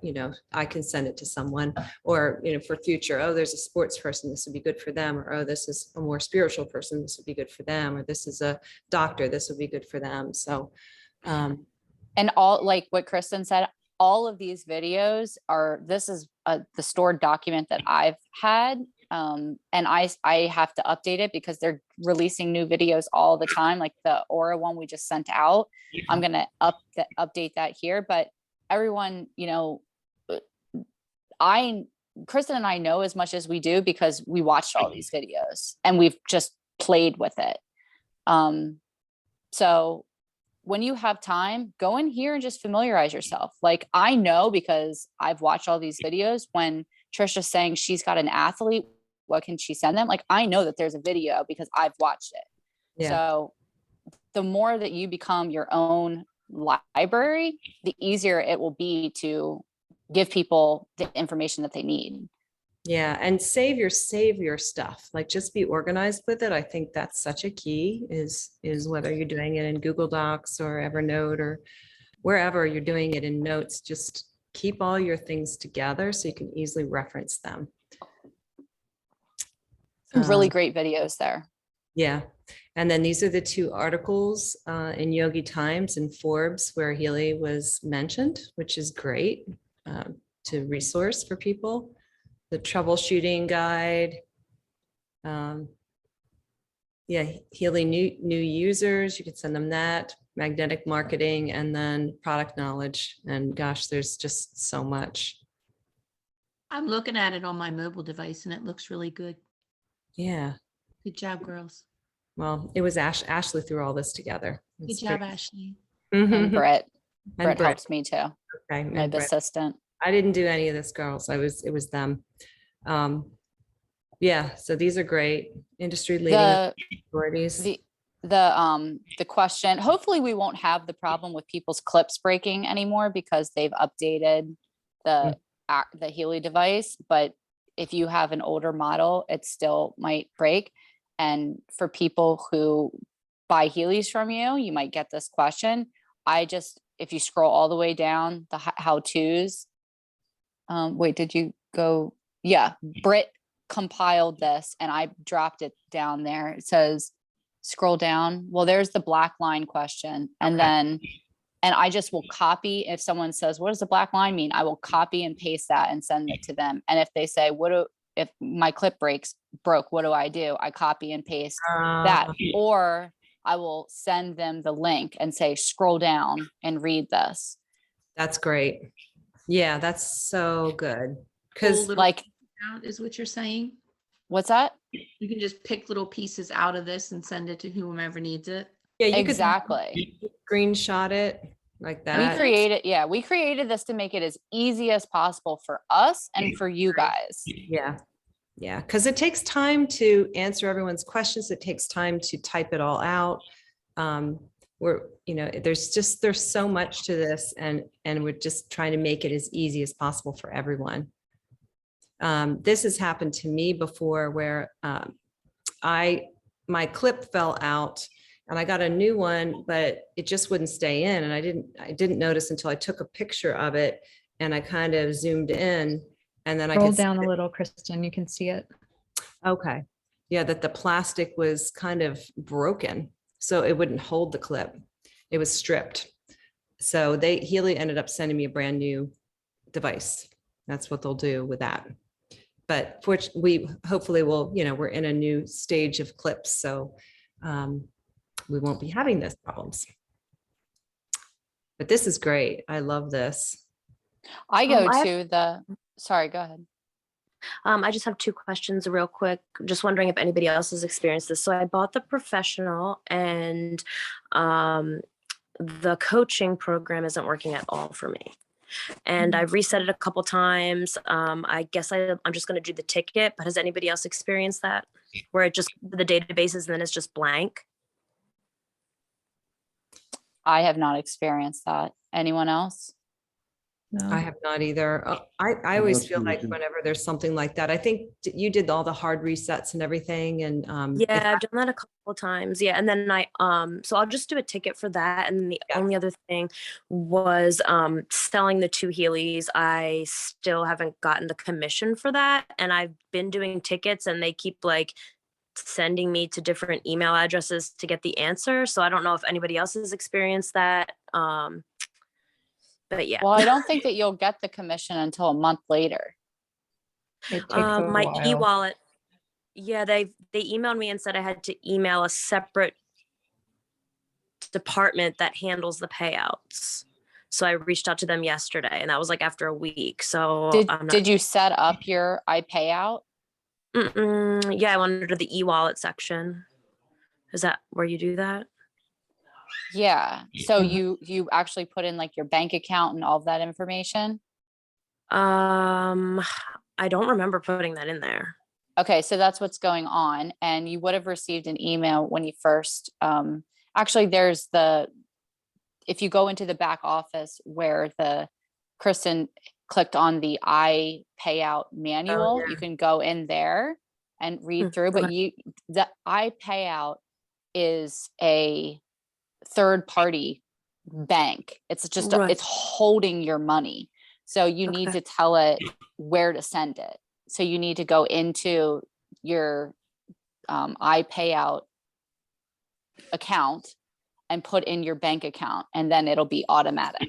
I can send it to someone, or, for future, oh, there's a sports person, this would be good for them. Or, oh, this is a more spiritual person, this would be good for them. Or this is a doctor, this would be good for them. So, and all, like what Kristen said, all of these videos this is the stored document that I've had. And I have to update it because they're releasing new videos all the time. Like the Aura one we just sent out. I'm going to update that here, but everyone, Kristen and I know as much as we do because we watched all these videos and we've just played with it. So when you have time, go in here and just familiarize yourself. Like I know, because I've watched all these videos, when Trisha's saying she's got an athlete, what can she send them? Like, I know that there's a video because I've watched it. Yeah. So the more that you become your own library, the easier it will be to give people the information that they need. Yeah. And save your stuff, like just be organized with it. I think that's such a key is whether you're doing it in Google Docs or Evernote or wherever you're doing it in notes, just keep all your things together so you can easily reference them. Some really great videos there. Yeah. And then these are the two articles in Yogi Times and Forbes where Healy was mentioned, which is great to resource for people. the troubleshooting guide. Yeah, Healy new users, you could send them that, magnetic marketing, and then product knowledge. And gosh, there's just so much. I'm looking at it on my mobile device and it looks really good. Yeah. Good job, girls. Well, it was Ashley threw all this together. Good job, Ashley. And Brett. And Brett Brett. helps me too. Okay, My and Brett. assistant. I didn't do any of this, girls. It was them. Yeah, so these are great. Industry leading authorities. The question, hopefully we won't have the problem with people's clips breaking anymore because they've updated the Healy device, but if you have an older model, it still might break. And for people who buy Heelys from you, you might get this question. If you scroll all the way down the how-tos, wait, did you go? Yeah, Britt compiled this and I dropped it down there. It says, scroll down. Well, there's the black line question. And then, and I just will copy, if someone says, what does the black line mean? I will copy and paste that and send it to them. And if they say, if my clip broke, what do? I copy and paste that, or I will send them the link and say, scroll down and read this. That's great. Yeah, that's so good. Because like, out is what you're saying. What's that? You can just pick little pieces out of this and send it to whomever needs it. Yeah, you exactly. could screenshot it like that. We created this to make it as easy as possible for us and for you guys. Yeah. Yeah. Because it takes time to answer everyone's questions. It takes time to type it all out. There's so much to this, and we're just trying to make it as easy as possible for everyone. This has happened to me before where my clip fell out and I got a new one, but it just wouldn't stay in. And I didn't notice until I took a picture of it and I kind of zoomed in, and then I Scroll could down a little, Kristen, you can see it. Okay. Yeah, that the plastic was kind of broken, so it wouldn't hold the clip. It was stripped. So Healy ended up sending me a brand new device. That's what they'll do with that. But we hopefully will, we're in a new stage of clips, so we won't be having those problems. But this is great. I love this. Sorry, go ahead. I just have two questions real quick. Just wondering if anybody else has experienced this. So I bought the professional, and the coaching program isn't working at all for me. And I've reset it a couple times. I guess I'm just going to do the ticket, but has anybody else experienced that? Where it just, the databases and then it's just blank? I have not experienced that. Anyone else? No. I have not either. I always feel like whenever there's something like that, I think you did all the hard resets and everything. And yeah, I've done that a couple of times. Yeah. And then so I'll just do a ticket for that. And then the only other thing was selling the 2 Heelys. I still haven't gotten the commission for that. And I've been doing tickets and they keep like sending me to different email addresses to get the answer. So I don't know if anybody else has experienced that. But yeah. Well, I don't think that you'll get the commission until a month later. It takes my while. e-wallet. Yeah, they emailed me and said I had to email a separate department that handles the payouts. So I reached out to them yesterday, and that was like after a week. So did you set up your iPayout? Yeah, I went under the e-wallet section. Is that where you do that? Yeah. So you actually put in like your bank account and all of that information? I don't remember putting that in there. Okay, so that's what's going on. And you would have received an email when you first, actually if you go into the back office where Kristen clicked on the iPayout manual, you can go in there and read through, but the iPayout is a third party bank. It's just it's holding your money, so you need to tell it where to send it. So you need to go into your iPayout account and put in your bank account, and then it'll be automatic.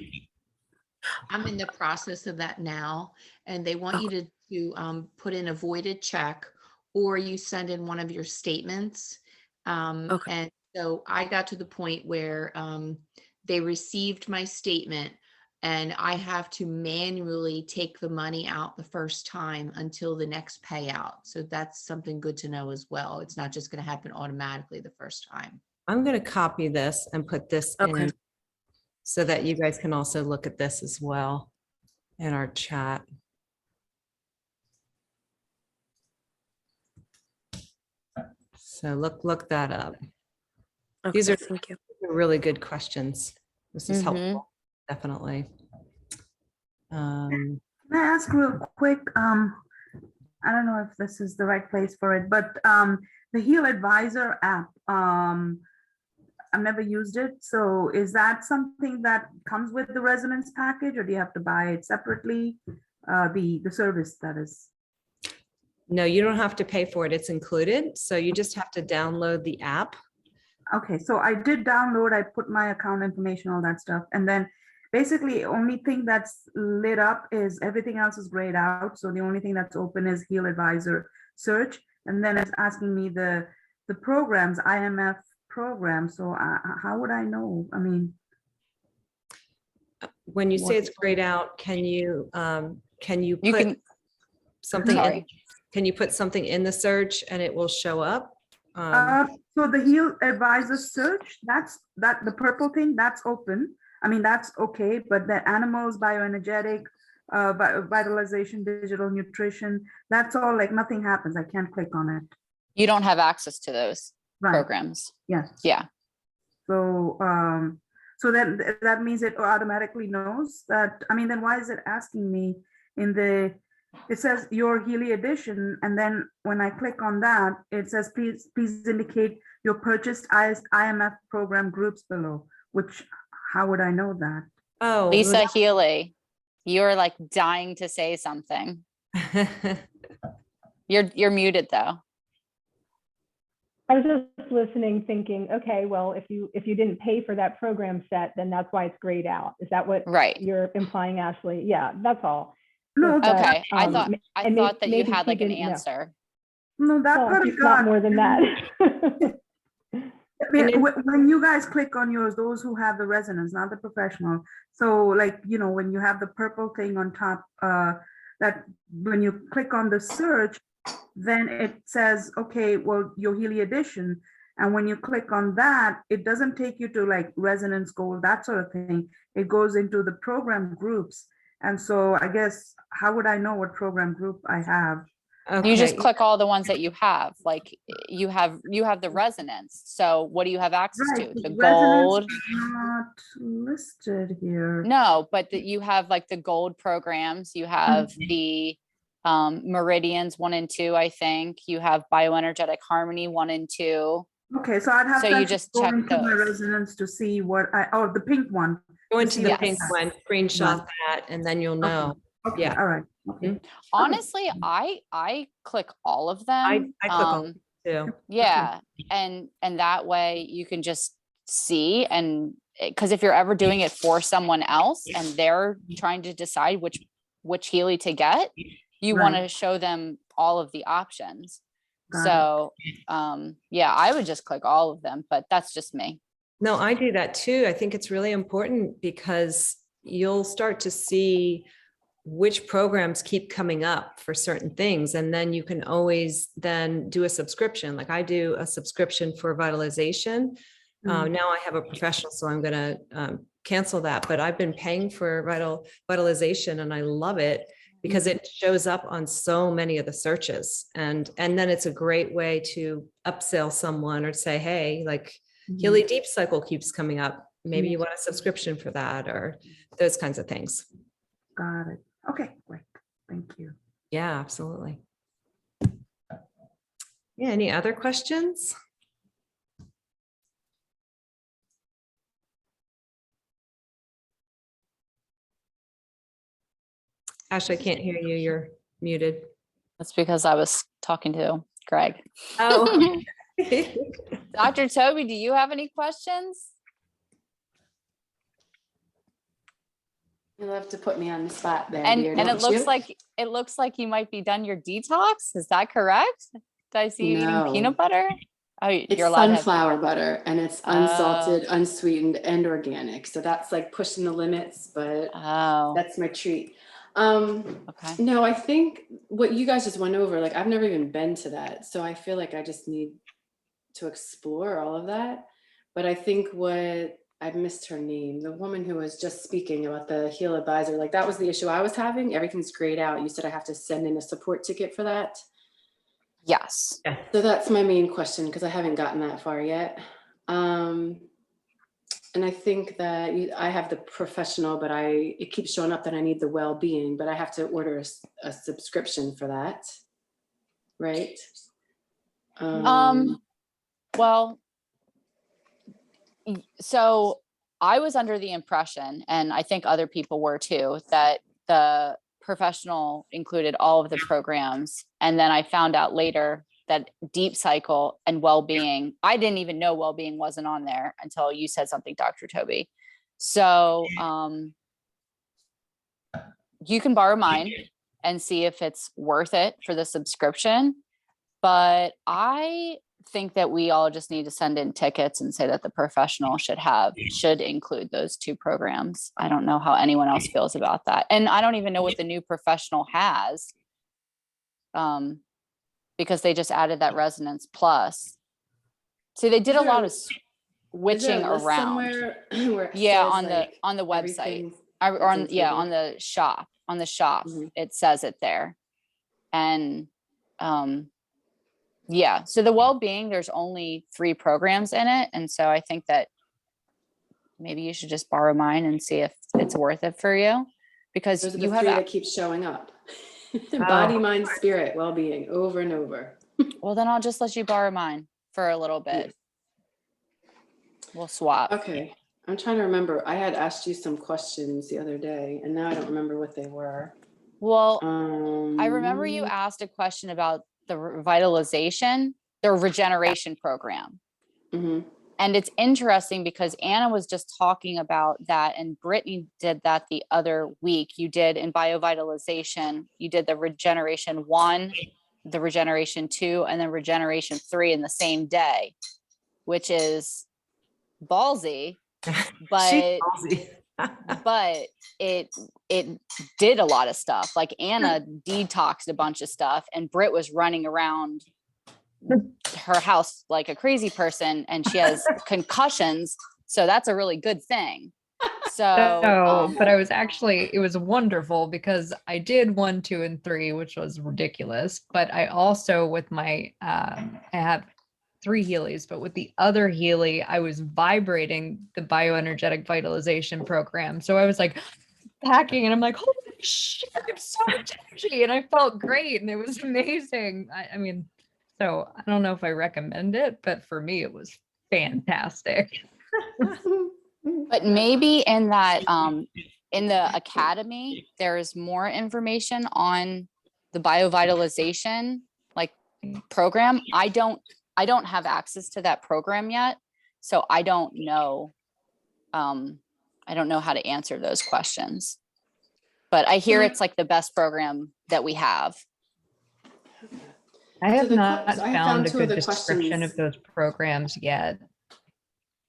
I'm in the process of that now, and they want you to put in a voided check, or you send in one of your statements. Okay. And so I got to the point where they received my statement, and I have to manually take the money out the first time until the next payout. So that's something good to know as well. It's not just going to happen automatically the first time. I'm going to copy this and put this Okay. in so that you guys can also look at this as well in our chat. So look that up. Okay, These are thank you. really good questions. This is Mhm. helpful, definitely. Can I ask real quick? I don't know if this is the right place for it, but the Heal Advisor app, I've never used it. So is that something that comes with the resonance package, or do you have to buy it separately? The service, that is. No, you don't have to pay for it. It's included. So you just have to download the app. Okay, so I did download, I put my account information, all that stuff. And then basically only thing that's lit up is everything else is grayed out. So the only thing that's open is Heal Advisor search. And then it's asking me the programs, IMF program. So how would I know? I mean, When you say What- it's grayed out, can you You put can, something in, sorry. can you put something in the search and it will show up? so the Heal Advisor search, the purple thing, that's open. I mean, that's okay, but the animals, bioenergetic, vitalization, digital nutrition, that's all like nothing happens. I can't click on it. You don't have access to those Right, programs. yes. Yeah. So, so then that means it automatically knows that, I mean, then why is it asking me it says your Healy edition, and then when I click on that, it says, please indicate your purchased IMF program groups below, which, how would I know that? Oh, Lisa Healy, you're like dying to say something. You're muted though. I was just listening, thinking, okay, well, if you didn't pay for that program set, then that's why it's grayed out. Is that what Right. you're implying, Ashley? Yeah, that's all. No, But, Okay. I um, thought and that you maybe had she like an didn't know. answer. no, that Well, part I it's not got. more than that. When you guys click on yours, those who have the resonance, not the professional. So like, when you have the purple thing on top, that when you click on the search, then it says, okay, well, your Healy edition. And when you click on that, it doesn't take you to like resonance goal, that sort of thing. It goes into the program groups. And so I guess, how would I know what program group I have? You just okay. click all the ones that you have. Like you have the resonance. So what do you have access to? Right, The resonance gold? is not listed here. No, but that you have like the gold programs. You have the meridians 1 and 2, I think. You have bioenergetic harmony 1 and 2. Okay, so I'd have So to you actually just go check into my those. resonance to see what the pink one. Go to into see the what pink I have. one, screenshot that, and then you'll know. Okay, Yeah. all right, okay. Honestly, I click all of them. I click on it too. Yeah, and that way you can just see, and because if you're ever doing it for someone else and they're trying to decide which Healy to get, you want to show them all of the options. Got So yeah, I would just click all of them, but that's just me. No, I do that too. I think it's really important because you'll start to see which programs keep coming up for certain things. And then you can always then do a subscription. Like I do a subscription for vitalization. Now I have a professional, so I'm going to cancel that, but I've been paying for vitalization and I love it because it shows up on so many of the searches. And then it's a great way to upsell someone or say, hey, like Healy Deep Cycle keeps coming up. Maybe you want a subscription for that or those kinds of things. Got it. Okay, great. Thank you. Yeah, absolutely. Yeah, any other questions? Ashley, I can't hear you. You're muted. That's because I was talking to Greg. Oh. Dr. Toby, do you have any questions? You'll have to put me on the spot there, And dear, and it don't looks you? like you might be done your detox. Is that correct? Did I see you eating No. peanut butter? Oh, It's you're allowed to have. sunflower butter, and it's Oh, unsalted, unsweetened, and organic. So that's like pushing the limits, but oh, that's my treat. okay. No, I think what you guys just went over, like I've never even been to that. So I feel like I just need to explore all of that. But I think what I missed her name, the woman who was just speaking about the Heal Advisor, like that was the issue I was having. Everything's grayed out. You said I have to send in a support ticket for that. Yes. So that's my main question because I haven't gotten that far yet. And I think that I have the professional, but it keeps showing up that I need the well-being, but I have to order a subscription for that, right? Well, so I was under the impression, and I think other people were too, that the professional included all of the programs. And then I found out later that Deep Cycle and well-being, I didn't even know well-being wasn't on there until you said something, Dr. Toby. So you can borrow mine and see if it's worth it for the subscription. But I think that we all just need to send in tickets and say that the professional should include those two programs. I don't know how anyone else feels about that. And I don't even know what the new professional has. Because they just added that Resonance Plus. See, they did a lot of switching around. Somewhere where it Yeah, says, on the website. everything Or on included? on the shop. On the shop, it says it there. And yeah, so the well-being, there's only 3 programs in it. And so I think that maybe you should just borrow mine and see if it's worth it for you. Because Those are you the have 3 that keep showing up. Body, mind, spirit, well-being, over and over. Well, then I'll just let you borrow mine for a little bit. We'll swap. Okay. I'm trying to remember. I had asked you some questions the other day, and now I don't remember what they were. Well, I remember you asked a question about the revitalization, the regeneration program. And it's interesting because Anna was just talking about that, and Brittany did that the other week. You did in biovitalization, you did the regeneration 1, the regeneration 2, and then regeneration 3 in the same day, which is ballsy, but but it did a lot of stuff. Like Anna detoxed a bunch of stuff, and Britt was running around her house like a crazy person, and she has concussions, so that's a really good thing. So but I was it was wonderful because I did 1, 2, and 3, which was ridiculous. But I also, with my I have 3 Healys, but with the other Healy, I was vibrating the bioenergetic vitalization program. So I was like packing, and I'm like, holy shit, I have so much energy, and I felt great, and it was amazing. I mean, so I don't know if I recommend it, but for me, it was fantastic. But maybe in that in the academy, there is more information on the biovitalization like program. I don't have access to that program yet, so I don't know how to answer those questions. But I hear it's like the best program that we have. I have not I found a two good other description questions. of those programs yet.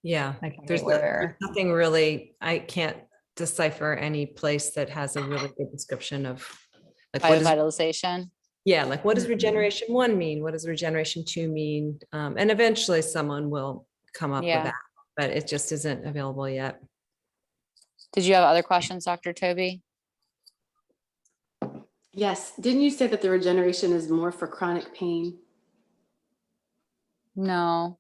Yeah, Like there's anywhere. nothing really, I can't decipher any place that has a really good description of like Biovitalization. Like what does regeneration 1 mean? What does regeneration 2 mean? And eventually someone will come up with that, but it just isn't available yet. Did you have other questions, Dr. Toby? Yes. Didn't you say that the regeneration is more for chronic pain? No.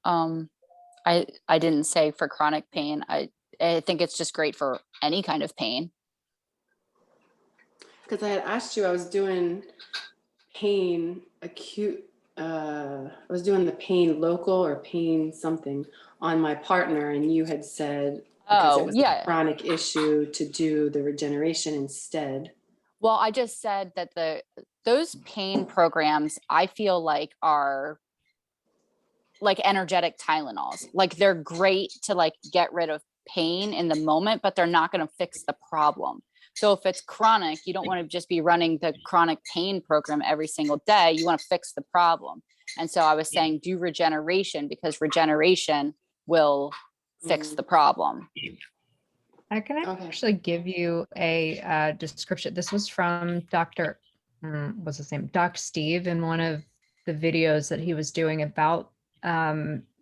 I didn't say for chronic pain. I think it's just great for any kind of pain. Because I had asked you, I was doing pain acute, I was doing the pain local or pain something on my partner, and you had said because it was a chronic issue to do the regeneration instead. Well, I just said that those pain programs I feel like are like energetic Tylenols. Like they're great to like get rid of pain in the moment, but they're not going to fix the problem. So if it's chronic, you don't want to just be running the chronic pain program every single day. You want to fix the problem. And so I was saying do regeneration, because regeneration will fix the problem. I can Okay. actually give you a description. This was from Dr. What's his name? Doc Steve, in one of the videos that he was doing about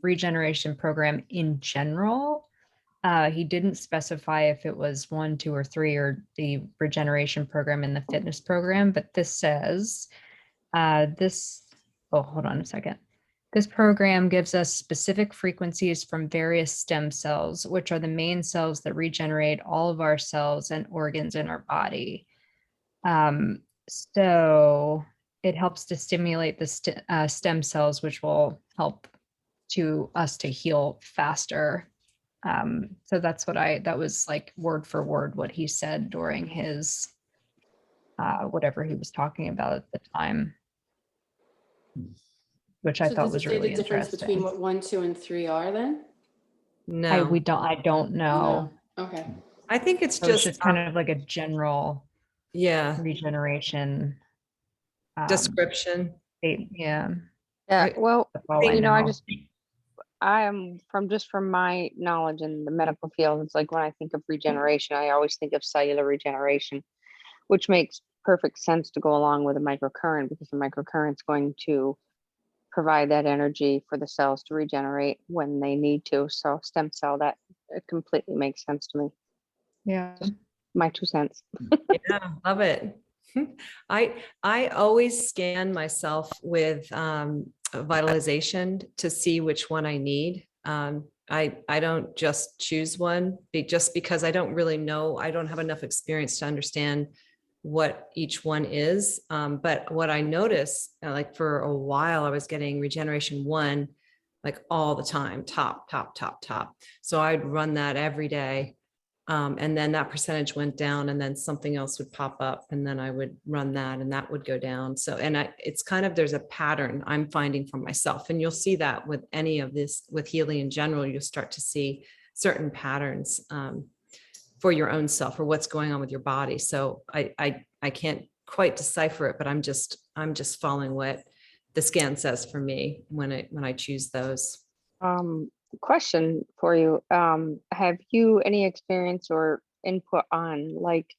regeneration program in general. He didn't specify if it was 1, 2, or 3, or the regeneration program in the fitness program, but this says oh, hold on a second. This program gives us specific frequencies from various stem cells, which are the main cells that regenerate all of our cells and organs in our body. So it helps to stimulate the stem cells, which will help us to heal faster. So that's what that was like word for word what he said during his whatever he was talking about at the time, which I So thought does it was say really the difference between interesting. what 1, 2, and 3 are then? No, I don't know. No. Okay. I think it's So it's just, just kind of like a general yeah, regeneration description. yeah. Yeah, I- well, That's all I you know, know. I am from my knowledge in the medical field, it's like when I think of regeneration, I always think of cellular regeneration, which makes perfect sense to go along with a microcurrent, because the microcurrent's going to provide that energy for the cells to regenerate when they need to. So stem cell, that it completely makes sense to me. Yeah. My 2 cents. Yeah, love it. I always scan myself with vitalization to see which one I need. I don't just choose one just because I don't really know. I don't have enough experience to understand what each one is. But what I noticed, like for a while, I was getting regeneration 1, like all the time, top. So I'd run that every day. And then that percentage went down, and then something else would pop up, and then I would run that and that would go down. So, it's kind of, there's a pattern I'm finding for myself, and you'll see that with any of this, with healing in general, you'll start to see certain patterns for your own self or what's going on with your body. So I can't quite decipher it, but I'm just following what the scan says for me when I choose those. Question for you. Have you any experience or input on, like,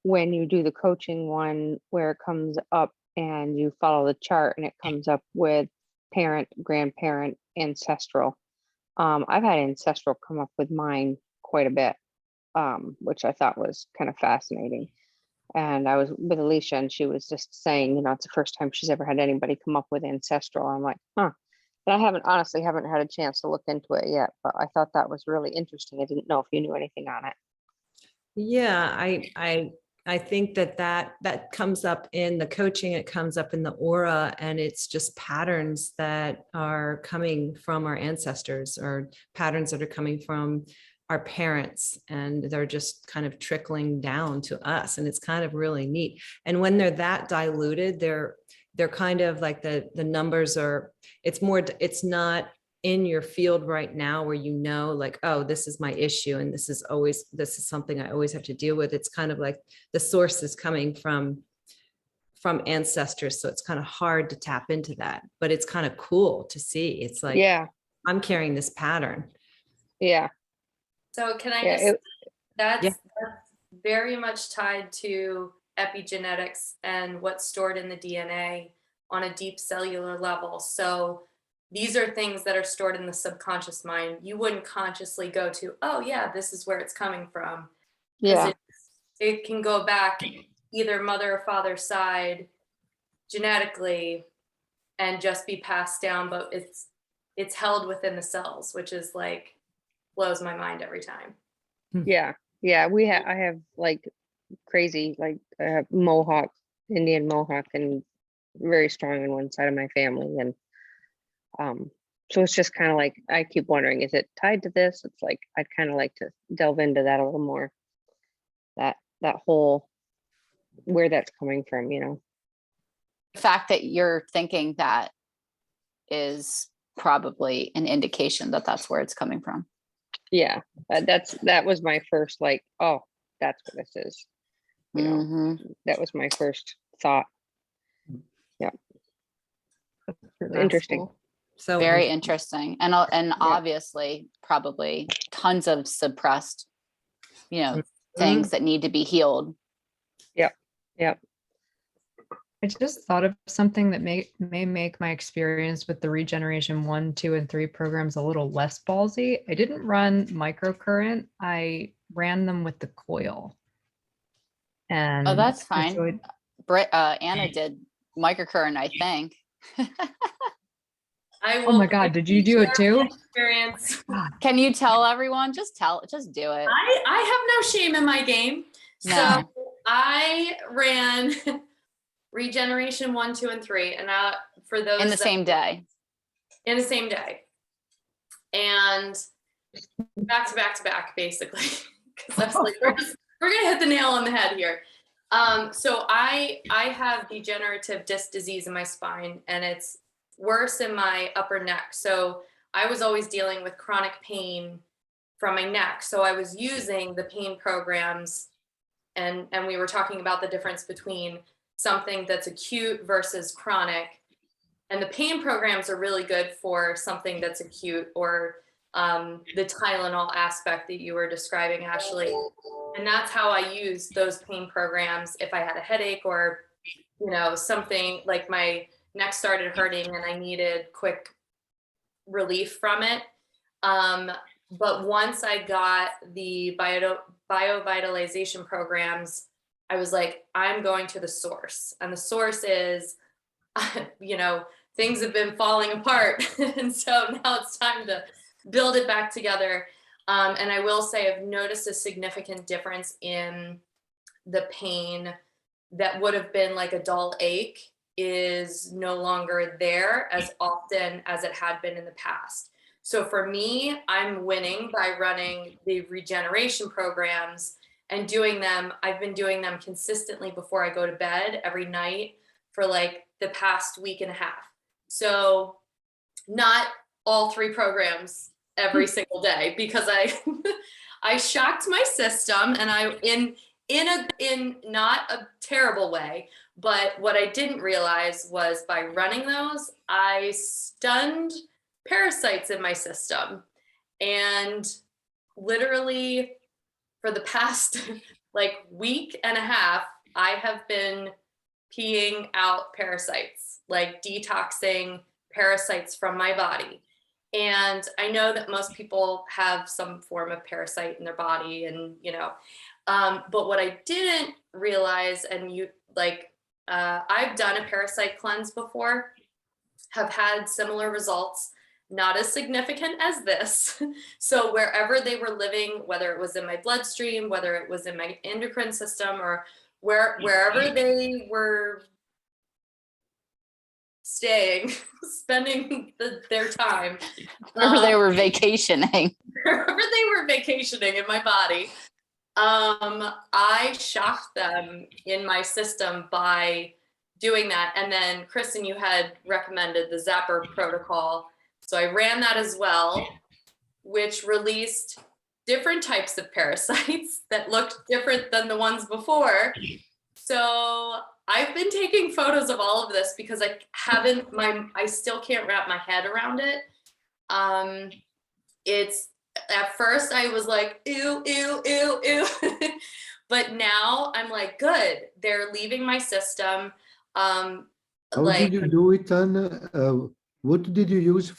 when you do the coaching one where it comes up and you follow the chart and it comes up with parent, grandparent, ancestral? I've had ancestral come up with mine quite a bit, which I thought was kind of fascinating. And I was with Alicia, and she was just saying, you know, it's the first time she's ever had anybody come up with ancestral. I'm like, huh. And I honestly haven't had a chance to look into it yet, but I thought that was really interesting. I didn't know if you knew anything on it. Yeah, I think that comes up in the coaching, it comes up in the aura, and it's just patterns that are coming from our ancestors, or patterns that are coming from our parents, and they're just kind of trickling down to us, and it's kind of really neat. And when they're that diluted, they're kind of like the numbers are, it's not in your field right now where you know, like, oh, this is my issue, and this is something I always have to deal with. It's kind of like the source is coming from ancestors, so it's kind of hard to tap into that, but it's kind of cool to see. It's like, Yeah, I'm carrying this pattern. yeah, So can I yeah. just, that's Yeah. very much tied to epigenetics and what's stored in the DNA on a deep cellular level. So these are things that are stored in the subconscious mind. You wouldn't consciously go to, oh yeah, this is where it's coming from. Yeah, It can go back either mother or father side genetically and just be passed down, but it's held within the cells, which is like, blows my mind every time. yeah, yeah. I have like crazy, like Mohawk, Indian Mohawk, and very strong in one side of my family. And so it's just kind of like, I keep wondering, is it tied to this? It's like, I'd kind of like to delve into that a little more, that whole, where that's coming from, you know? The fact that you're thinking that is probably an indication that that's where it's coming from. Yeah, that was my first like, oh, that's what this is. You know, Mhm. that was my first thought. Yeah. That's Interesting. cool. So Very interesting. And obviously probably tons of suppressed, you know, things that need to be healed. Yep. Yep. I just thought of something that may make my experience with the Regeneration 1, 2, and 3 programs a little less ballsy. I didn't run microcurrent. I ran them with the coil. And Oh, that's so fine. Anna did microcurrent, I think. Oh my God, did you do it too? Experience. Can you tell everyone? Just do it. I have no shame in my game. No. So I ran Regeneration 1, 2, and 3, and for those In the same day. In the same day, and back to back to back, basically. Because I was like, we're gonna hit the nail on the head here. So I have degenerative disc disease in my spine, and it's worse in my upper neck. So I was always dealing with chronic pain from my neck. So I was using the pain programs, and we were talking about the difference between something that's acute versus chronic. And the pain programs are really good for something that's acute, or the Tylenol aspect that you were describing, Ashley. And that's how I use those pain programs if I had a headache, or, you know, something like my neck started hurting and I needed quick relief from it. But once I got the biovitalization programs, I was like, I'm going to the source. And the source is, you know, things have been falling apart. And so now it's time to build it back together. And I will say I've noticed a significant difference in the pain that would have been like a dull ache is no longer there as often as it had been in the past. So for me, I'm winning by running the regeneration programs and doing them. I've been doing them consistently before I go to bed every night for like the past week and a half. So not all 3 programs every single day, because I shocked my system, and I in not a terrible way, but what I didn't realize was by running those, I stunned parasites in my system. And literally for the past like week and a half, I have been peeing out parasites, like detoxing parasites from my body. And I know that most people have some form of parasite in their body, and, you know, but what I didn't realize, and I've done a parasite cleanse before, have had similar results, not as significant as this. So wherever they were living, whether it was in my bloodstream, whether it was in my endocrine system, or wherever they were staying, spending their time. Wherever they were vacationing. Wherever they were vacationing in my body, I shocked them in my system by doing that. And then Kristen, you had recommended the Zapper Protocol. So I ran that as well, which released different types of parasites that looked different than the ones before. So I've been taking photos of all of this because I still can't wrap my head around it. It's, at first I was like, ew, ew, ew, ew. But now I'm like, good, they're leaving my system. How did you do it, Anna? What did you use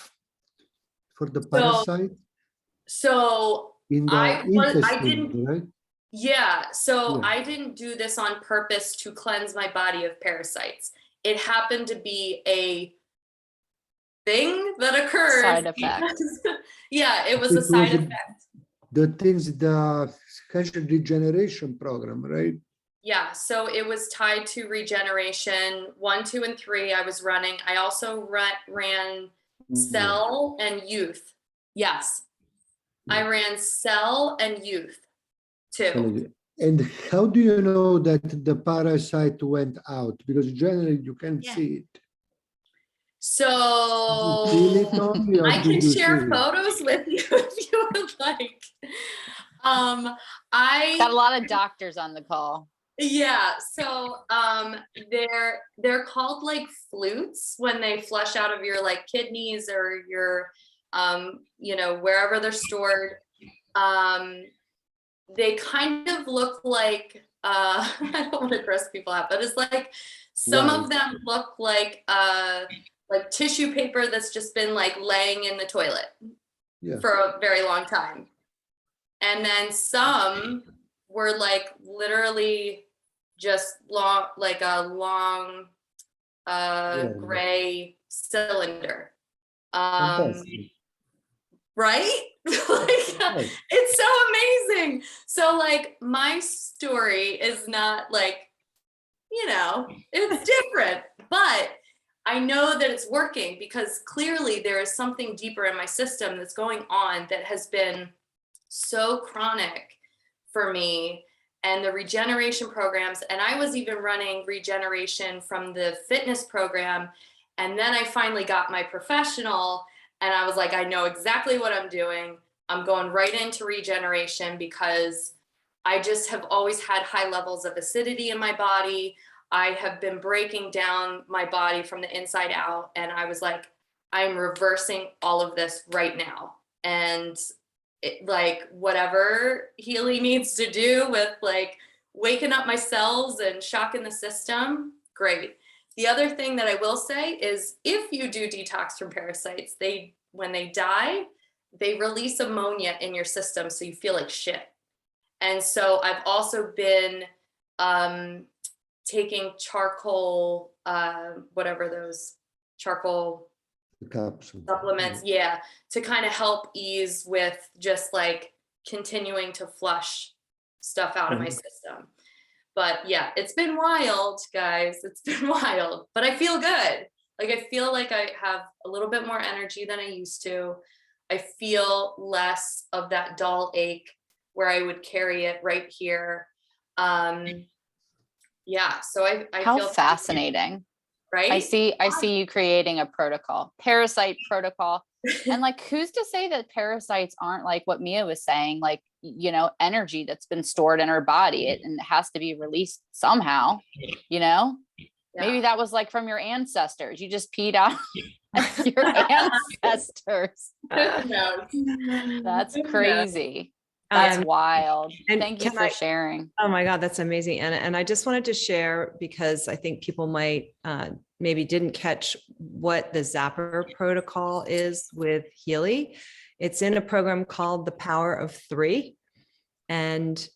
for the parasite? So in the intestine, right? Yeah, so I didn't do this on purpose to cleanse my body of parasites. It happened to be a thing that occurred. Side effect. Yeah, it was a side effect. The cancer regeneration program, right? Yeah, so it was tied to regeneration 1, 2, and 3. I was running. I also ran cell and youth. Yes, I ran cell and youth too. And how do you know that the parasite went out? Because generally you can't see it. So You feel it only, or I did can you share see it? photos with you if you would like. I Got a lot of doctors on the call. Yeah, so they're called like flutes when they flush out of your like kidneys or your wherever they're stored. They kind of look like I don't want to gross people out, but it's like some of them look like tissue paper that's just been like laying in the toilet for a very long time. And then some were like literally just long, like a long gray cylinder. Right? It's so amazing. So like my story is not like, it's different, but I know that it's working because clearly there is something deeper in my system that's going on that has been so chronic for me, and the regeneration programs. And I was even running regeneration from the fitness program. And then I finally got my professional and I was like, I know exactly what I'm doing. I'm going right into regeneration because I just have always had high levels of acidity in my body. I have been breaking down my body from the inside out. And I was like, I'm reversing all of this right now. And like whatever Healy needs to do with like waking up my cells and shocking the system, great. The other thing that I will say is if you do detox from parasites, when they die, they release ammonia in your system so you feel like shit. And so I've also been taking charcoal, whatever those charcoal supplements, to kind of help ease with just like continuing to flush stuff out of my system. But yeah, it's been wild, guys. It's been wild, but I feel good. Like I feel like I have a little bit more energy than I used to. I feel less of that dull ache where I would carry it right here. Yeah, so I How feel fascinating. Right? I see you creating a protocol, parasite protocol. And like, who's to say that parasites aren't like what Mia was saying, like, energy that's been stored in her body and it has to be released somehow, Maybe that was like from your ancestors. You just peed out your ancestors. That's crazy. That's wild. Thank you for sharing. Oh my God, that's amazing. And I just wanted to share because I think people might maybe didn't catch what the Zapper Protocol is with Healy. It's in a program called The Power of Three. And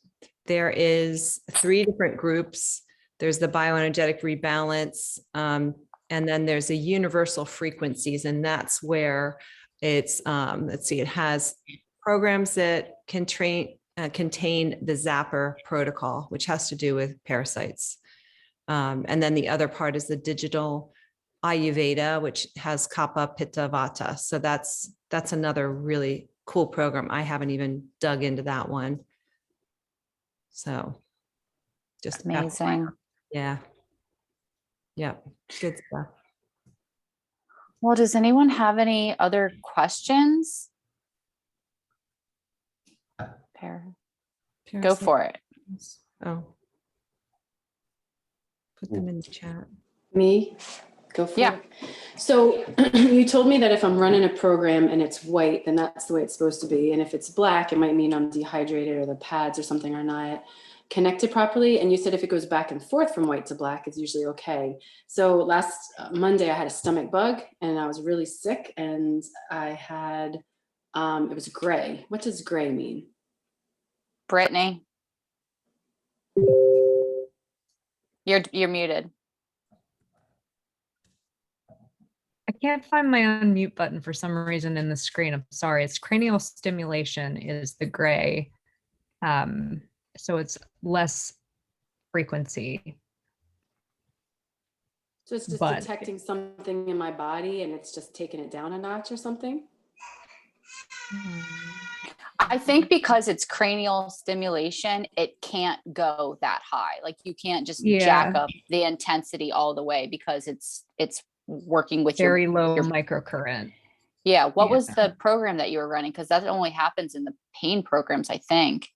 there is 3 different groups. There's the bioenergetic rebalance. And then there's a universal frequencies. And that's where it's, it has programs that can contain the Zapper Protocol, which has to do with parasites. And then the other part is the digital Ayurveda, which has Kapha, Pitta, Vata. So that's another really cool program. I haven't even dug into that one. So just amazing. Yeah. Good stuff. Well, does anyone have any other questions? Go for it. Oh. Put them in the chat. Me? Go for it. So you told me that if I'm running a program and it's white, then that's the way it's supposed to be. And if it's black, it might mean I'm dehydrated or the pads or something are not connected properly. And you said if it goes back and forth from white to black, it's usually okay. So last Monday I had a stomach bug and I was really sick and I had, it was gray. What does gray mean? Brittany. You're muted. I can't find my unmute button for some reason in the screen. I'm sorry. It's cranial stimulation is the gray. So it's less frequency. So it's just detecting something in my body and it's just taking it down a notch or something? I think because it's cranial stimulation, it can't go that high. Like you can't just jack up the intensity all the way because it's working with very low microcurrent. Yeah, what was Yeah. the program that you were running? Because that only happens in the pain programs, I think.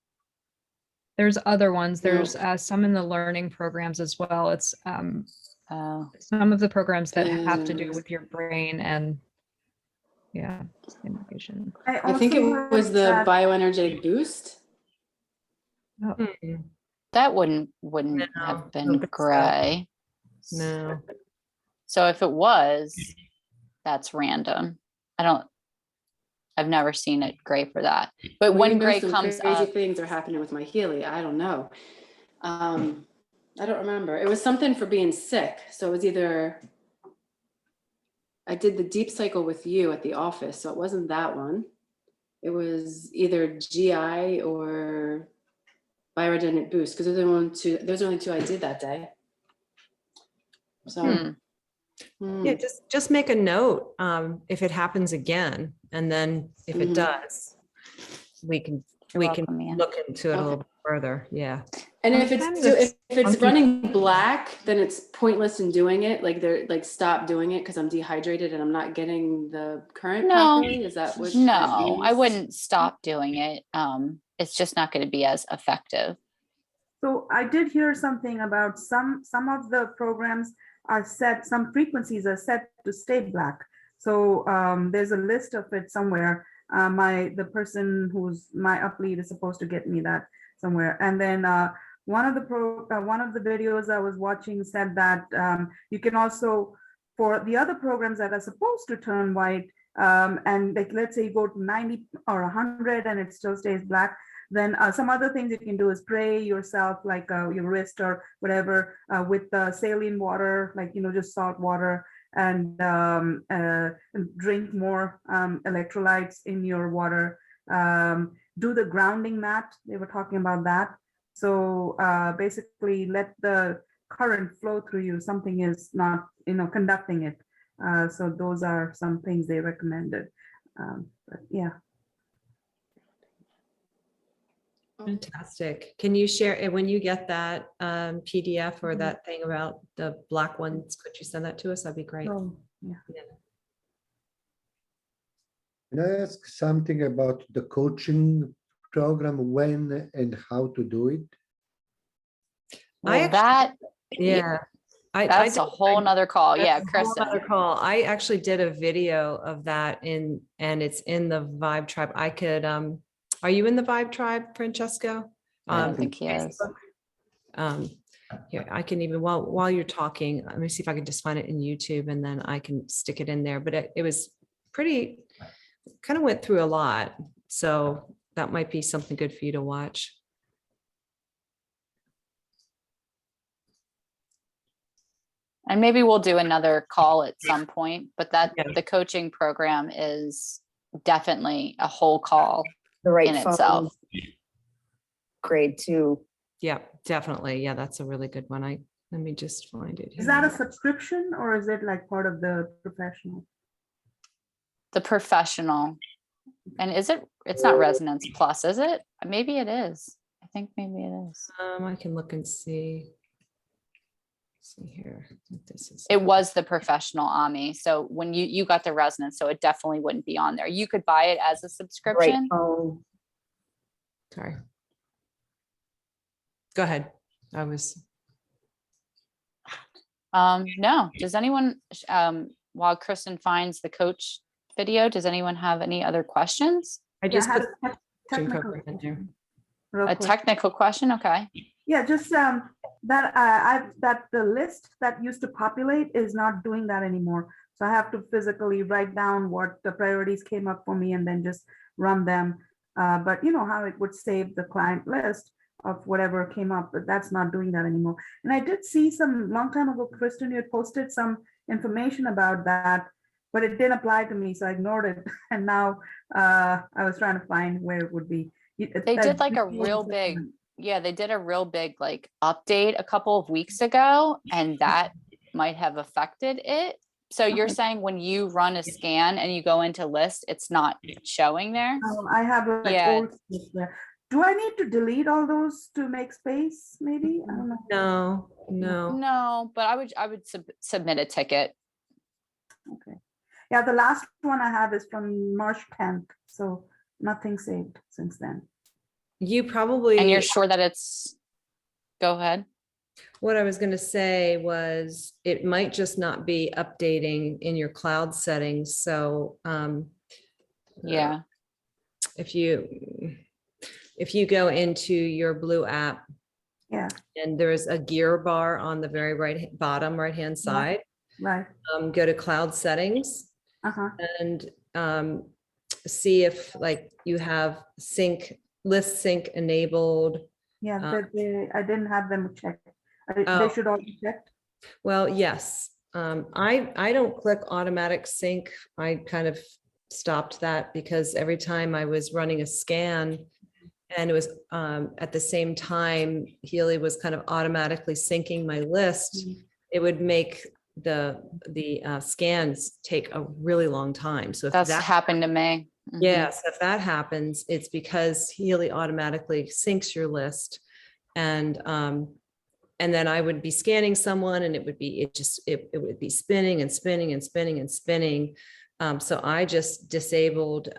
There's other ones. There's some in the learning programs as well. It's Oh, some of the programs that have to do with your brain and innovation. I think it was the bioenergetic boost. Oh, that wouldn't No, have been don't think so. gray. No. So if it was, that's random. I've never seen it gray for that. But Well, when you know, gray some comes crazy up, things are happening with my Healy. I don't know. I don't remember. It was something for being sick. So it was either I did the deep cycle with you at the office, so it wasn't that one. It was either GI or bioregenerate boost, because those are only two I did that day. So Yeah, just make a note if it happens again, and then if it does, we can look into it a little bit further. Yeah. And if it's running black, then it's pointless in doing it. Like they're like, stop doing it because I'm dehydrated and I'm not getting the current properly. Is that what? No, I wouldn't stop doing it. It's just not going to be as effective. So I did hear something about some of the programs are set, some frequencies are set to stay black. So there's a list of it somewhere. The person who's my up lead is supposed to get me that somewhere. And then one of the videos I was watching said that you can also, for the other programs that are supposed to turn white, and like, let's say you go to 90 or 100 and it still stays black, then some other things you can do is spray yourself, like your wrist or whatever, with saline water, like, just salt water, and drink more electrolytes in your water. Do the grounding mat. They were talking about that. So basically let the current flow through you. Something is not, conducting it. So those are some things they recommended. But yeah. Fantastic. Can you share it when you get that PDF or that thing about the black ones? Could you send that to us? That'd be great. Oh, yeah. Can I ask something about the coaching program, when and how to do it? Well, that's a whole nother call. Yeah, Kristen. Another call. I actually did a video of that and it's in the Vibe Tribe. I could are you in the Vibe Tribe, Francesco? I don't think he is. Here, I can even, while you're talking, let me see if I can just find it in YouTube and then I can stick it in there. But it was pretty, kind of went through a lot. So that might be something good for you to watch. And maybe we'll do another call at some point, but the coaching program is definitely a whole call in itself. Grade 2. Yeah, definitely. Yeah, that's a really good one. Let me just find it here. Is that a subscription or is it like part of the professional? The professional. And it's not Resonance Plus, is it? Maybe it is. I think maybe it is. I can look and see. See here. It was the professional AMI. So when you got the Resonance, so it definitely wouldn't be on there. You could buy it as a subscription. Right. Oh. Sorry. Go ahead. No. Does anyone, while Kristen finds the coach video, does anyone have any other questions? I just put a technical question. Okay. Yeah, just that the list that used to populate is not doing that anymore. So I have to physically write down what the priorities came up for me and then just run them. But you know how it would save the client list of whatever came up, but that's not doing that anymore. And I did see some long time ago, Kristen, you had posted some information about that, but it didn't apply to me, so I ignored it. And now I was trying to find where it would be. They did like a real big, they did a real big like update a couple of weeks ago, and that might have affected it. So you're saying when you run a scan and you go into list, it's not showing there? I have like old list there. Do I need to delete all those to make space? Maybe I don't know. No. No, but I would submit a ticket. Okay. Yeah, the last one I have is from March 10th, so nothing saved since then. You probably. And you're sure that it's, go ahead. What I was going to say was it might just not be updating in your cloud settings. So Yeah. if you go into your Blue app, Yeah, and there's a gear bar on the very bottom right hand side, right. go to cloud settings Uh-huh. and see if like you have list sync enabled. Yeah, I didn't have them checked. They Oh. should all be checked. Well, yes. I don't click automatic sync. I kind of stopped that because every time I was running a scan and it was at the same time, Healy was kind of automatically syncing my list, it would make the scans take a really long time. So if That's that happened to me. Mhm. yes, if that happens, it's because Healy automatically syncs your list. And then I would be scanning someone and it would be spinning and spinning and spinning and spinning. So I just disabled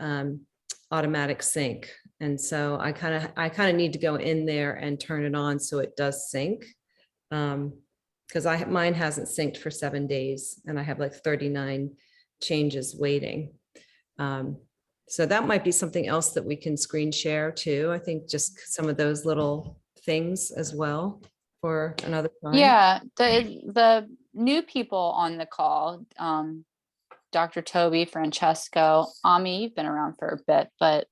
automatic sync. And so I kind of need to go in there and turn it on so it does sync. Because mine hasn't synced for 7 days and I have like 39 changes waiting. So that might be something else that we can screen share too. I think just some of those little things as well for another time. Yeah, the new people on the call, Dr. Toby, Francesco, Ami, you've been around for a bit, but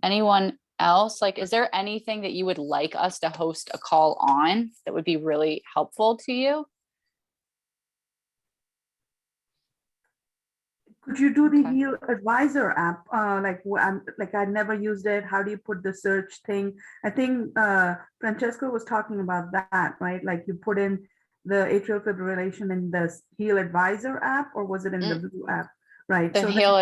anyone else, like, is there anything that you would like us to host a call on that would be really helpful to you? Could you do the Okay. Heal Advisor app? Like I never used it. How do you put the search thing? I think Francesco was talking about that, right? Like you put in the atrial fibrillation in the Heal Advisor app, or was it in the Blue app? Right. The So Heal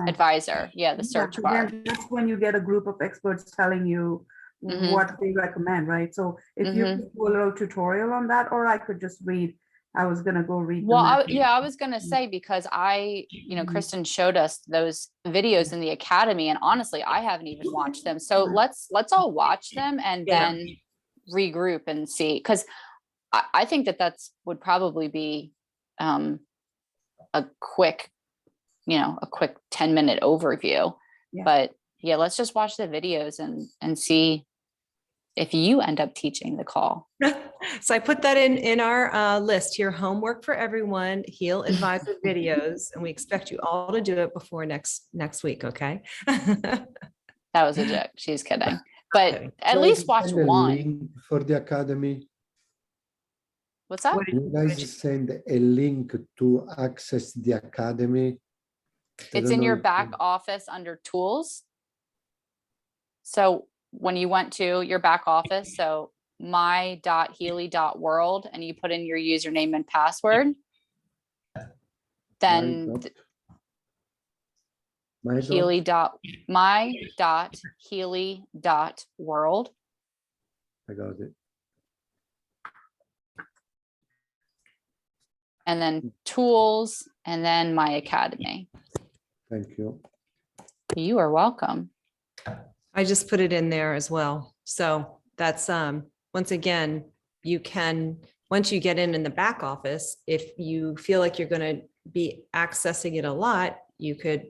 Advisor, yeah, the search so bar. then that's when you get a group of experts telling you what they recommend, right? So if you could do a little tutorial on that, or I could just read. I was gonna go read. Well, I was gonna say, because Kristen showed us those videos in the academy, and honestly, I haven't even watched them. So let's all watch them and then regroup and see, because I think that's would probably be a quick 10-minute overview. Yeah. But yeah, let's just watch the videos and see if you end up teaching the call. So I put that in our list here, homework for everyone, Heal Advisor videos, and we expect you all to do it before next week, okay? That was a joke. She's kidding. But at Guys, least watch send a one. link for the academy. What's that? You guys send a link to access the academy. It's in your back office under tools. So when you went to your back office, so my.healy.world, and you put in your username and password, then my.healy.world. I got it. And then tools, and then my academy. Thank you. You are welcome. I just put it in there as well. So that's once again, you can, once you get in the back office, if you feel like you're going to be accessing it a lot, you could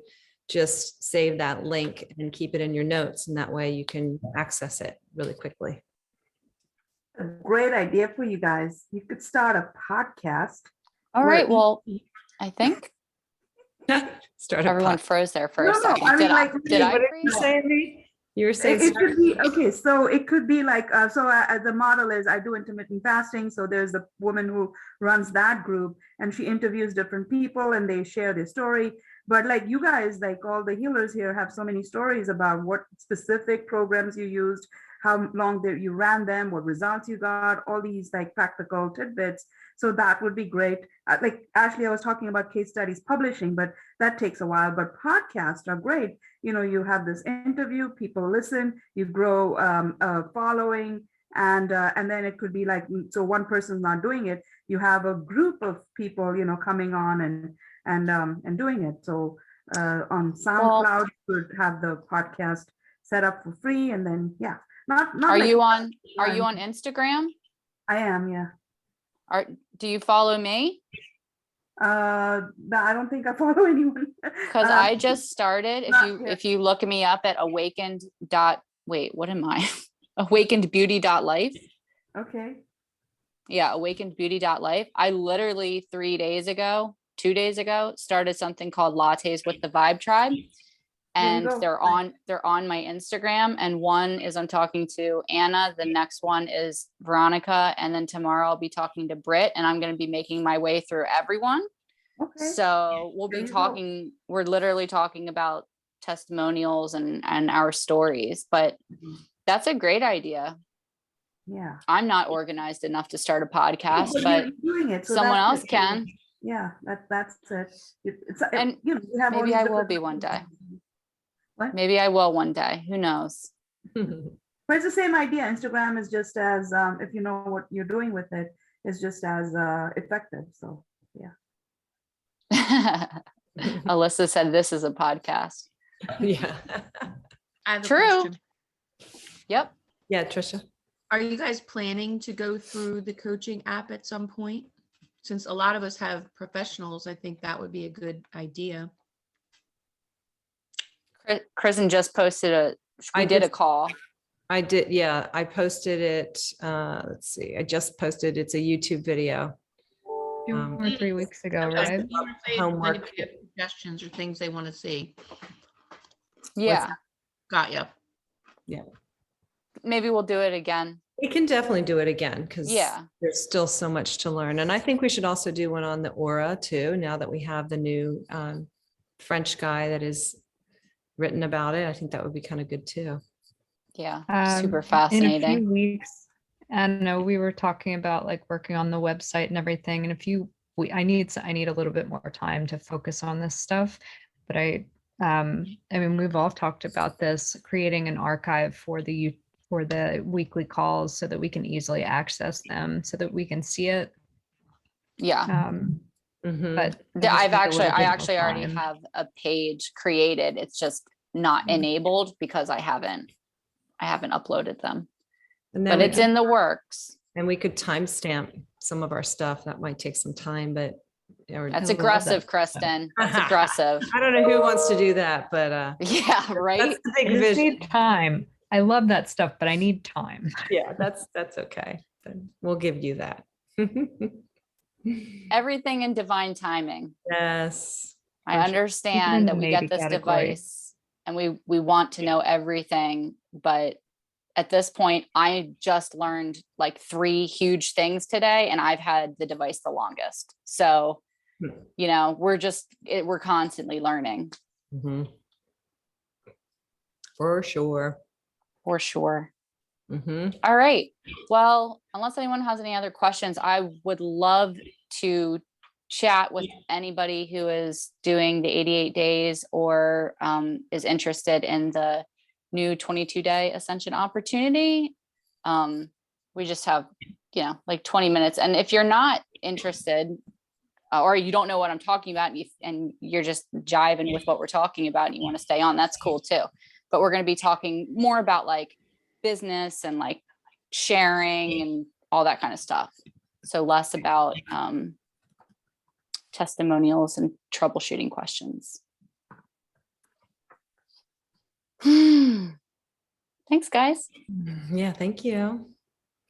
just save that link and keep it in your notes, and that way you can access it really quickly. A great idea for you guys. You could start a podcast. All right. Well, I think everyone froze there for a second. I mean, did I what freeze? you saying? You were saying it could be okay. So it could be like the model is I do intermittent fasting. So there's a woman who runs that group, and she interviews different people, and they share their story. But like you guys, like all the healers here, have so many stories about what specific programs you used, how long you ran them, what results you got, all these like practical tidbits. So that would be great. Like Ashley, I was talking about case studies publishing, but that takes a while. But podcasts are great. You have this interview, people listen, you grow a following, and then it could be like, so one person's not doing it, you have a group of people, coming on and doing it. So on SoundCloud, you could have the podcast set up for free, and then not Are like you on Instagram? I am, yeah. Do you follow me? But I don't think I follow anyone. Because I just started. If you look me up at awakenedbeauty.life. Okay. Yeah, awakenedbeauty.life. I literally 2 days ago, started something called Lattes with the Vibe Tribe. And they're on my Instagram, and one is I'm talking to Anna, the next one is Veronica, and then tomorrow I'll be talking to Britt, and I'm going to be making my way through everyone. Okay. So we'll be talking, we're literally talking about testimonials and our stories, but that's a great idea. Yeah. I'm not organized enough to start a podcast, But but you're doing it, so someone that's else it. can. Yeah, that's it. And you have all maybe these I will different- be one day. What? Maybe I will one day. Who knows? But it's the same idea. Instagram is just as, if you know what you're doing with it, is just as effective. So, yeah. Alyssa said this is a podcast. Yeah. I have a True. question. Yep. Yeah, Trisha. Are you guys planning to go through the coaching app at some point? Since a lot of us have professionals, I think that would be a good idea. Kristen just posted we did a call. I did, yeah. I posted it. Let's see. I just posted. It's a YouTube video. 2 or 3 weeks ago, Just right? even if Homework. anybody has suggestions or things they want to see. Yeah. Got you. Yeah. Maybe we'll do it again. We can definitely do it again because Yeah. there's still so much to learn. And I think we should also do one on the aura too, now that we have the new French guy that is written about it. I think that would be kind of good too. Yeah. Um, Super In a fascinating. few weeks, I don't know, we were talking about like working on the website and everything. And I need a little bit more time to focus on this stuff. But I mean, we've all talked about this, creating an archive for the weekly calls so that we can easily access them, so that we can see it. Yeah. But I actually already have a page created. It's just not enabled because I haven't uploaded them. And then But it's in the works. And we could timestamp some of our stuff. That might take some time, but That's aggressive, Kristen. That's aggressive. I don't know who wants to do that, but yeah, right. That's the big I just vision. need time. I love that stuff, but I need time. Yeah, that's okay. Then we'll give you that. Everything in divine timing. Yes. I understand that we get this category. device and we want to know everything, but at this point, I just learned like 3 huge things today, and I've had the device the longest. So, we're constantly learning. For sure. For sure. All right. Well, unless anyone has any other questions, I would love to chat with anybody who is doing the 88 days or is interested in the new 22-day ascension opportunity. We just have, like 20 minutes. And if you're not interested or you don't know what I'm talking about and you're just jiving with what we're talking about and you want to stay on, that's cool too. But we're going to be talking more about like business and like sharing and all that kind of stuff. So less about testimonials and troubleshooting questions. Thanks, guys. Yeah, thank you.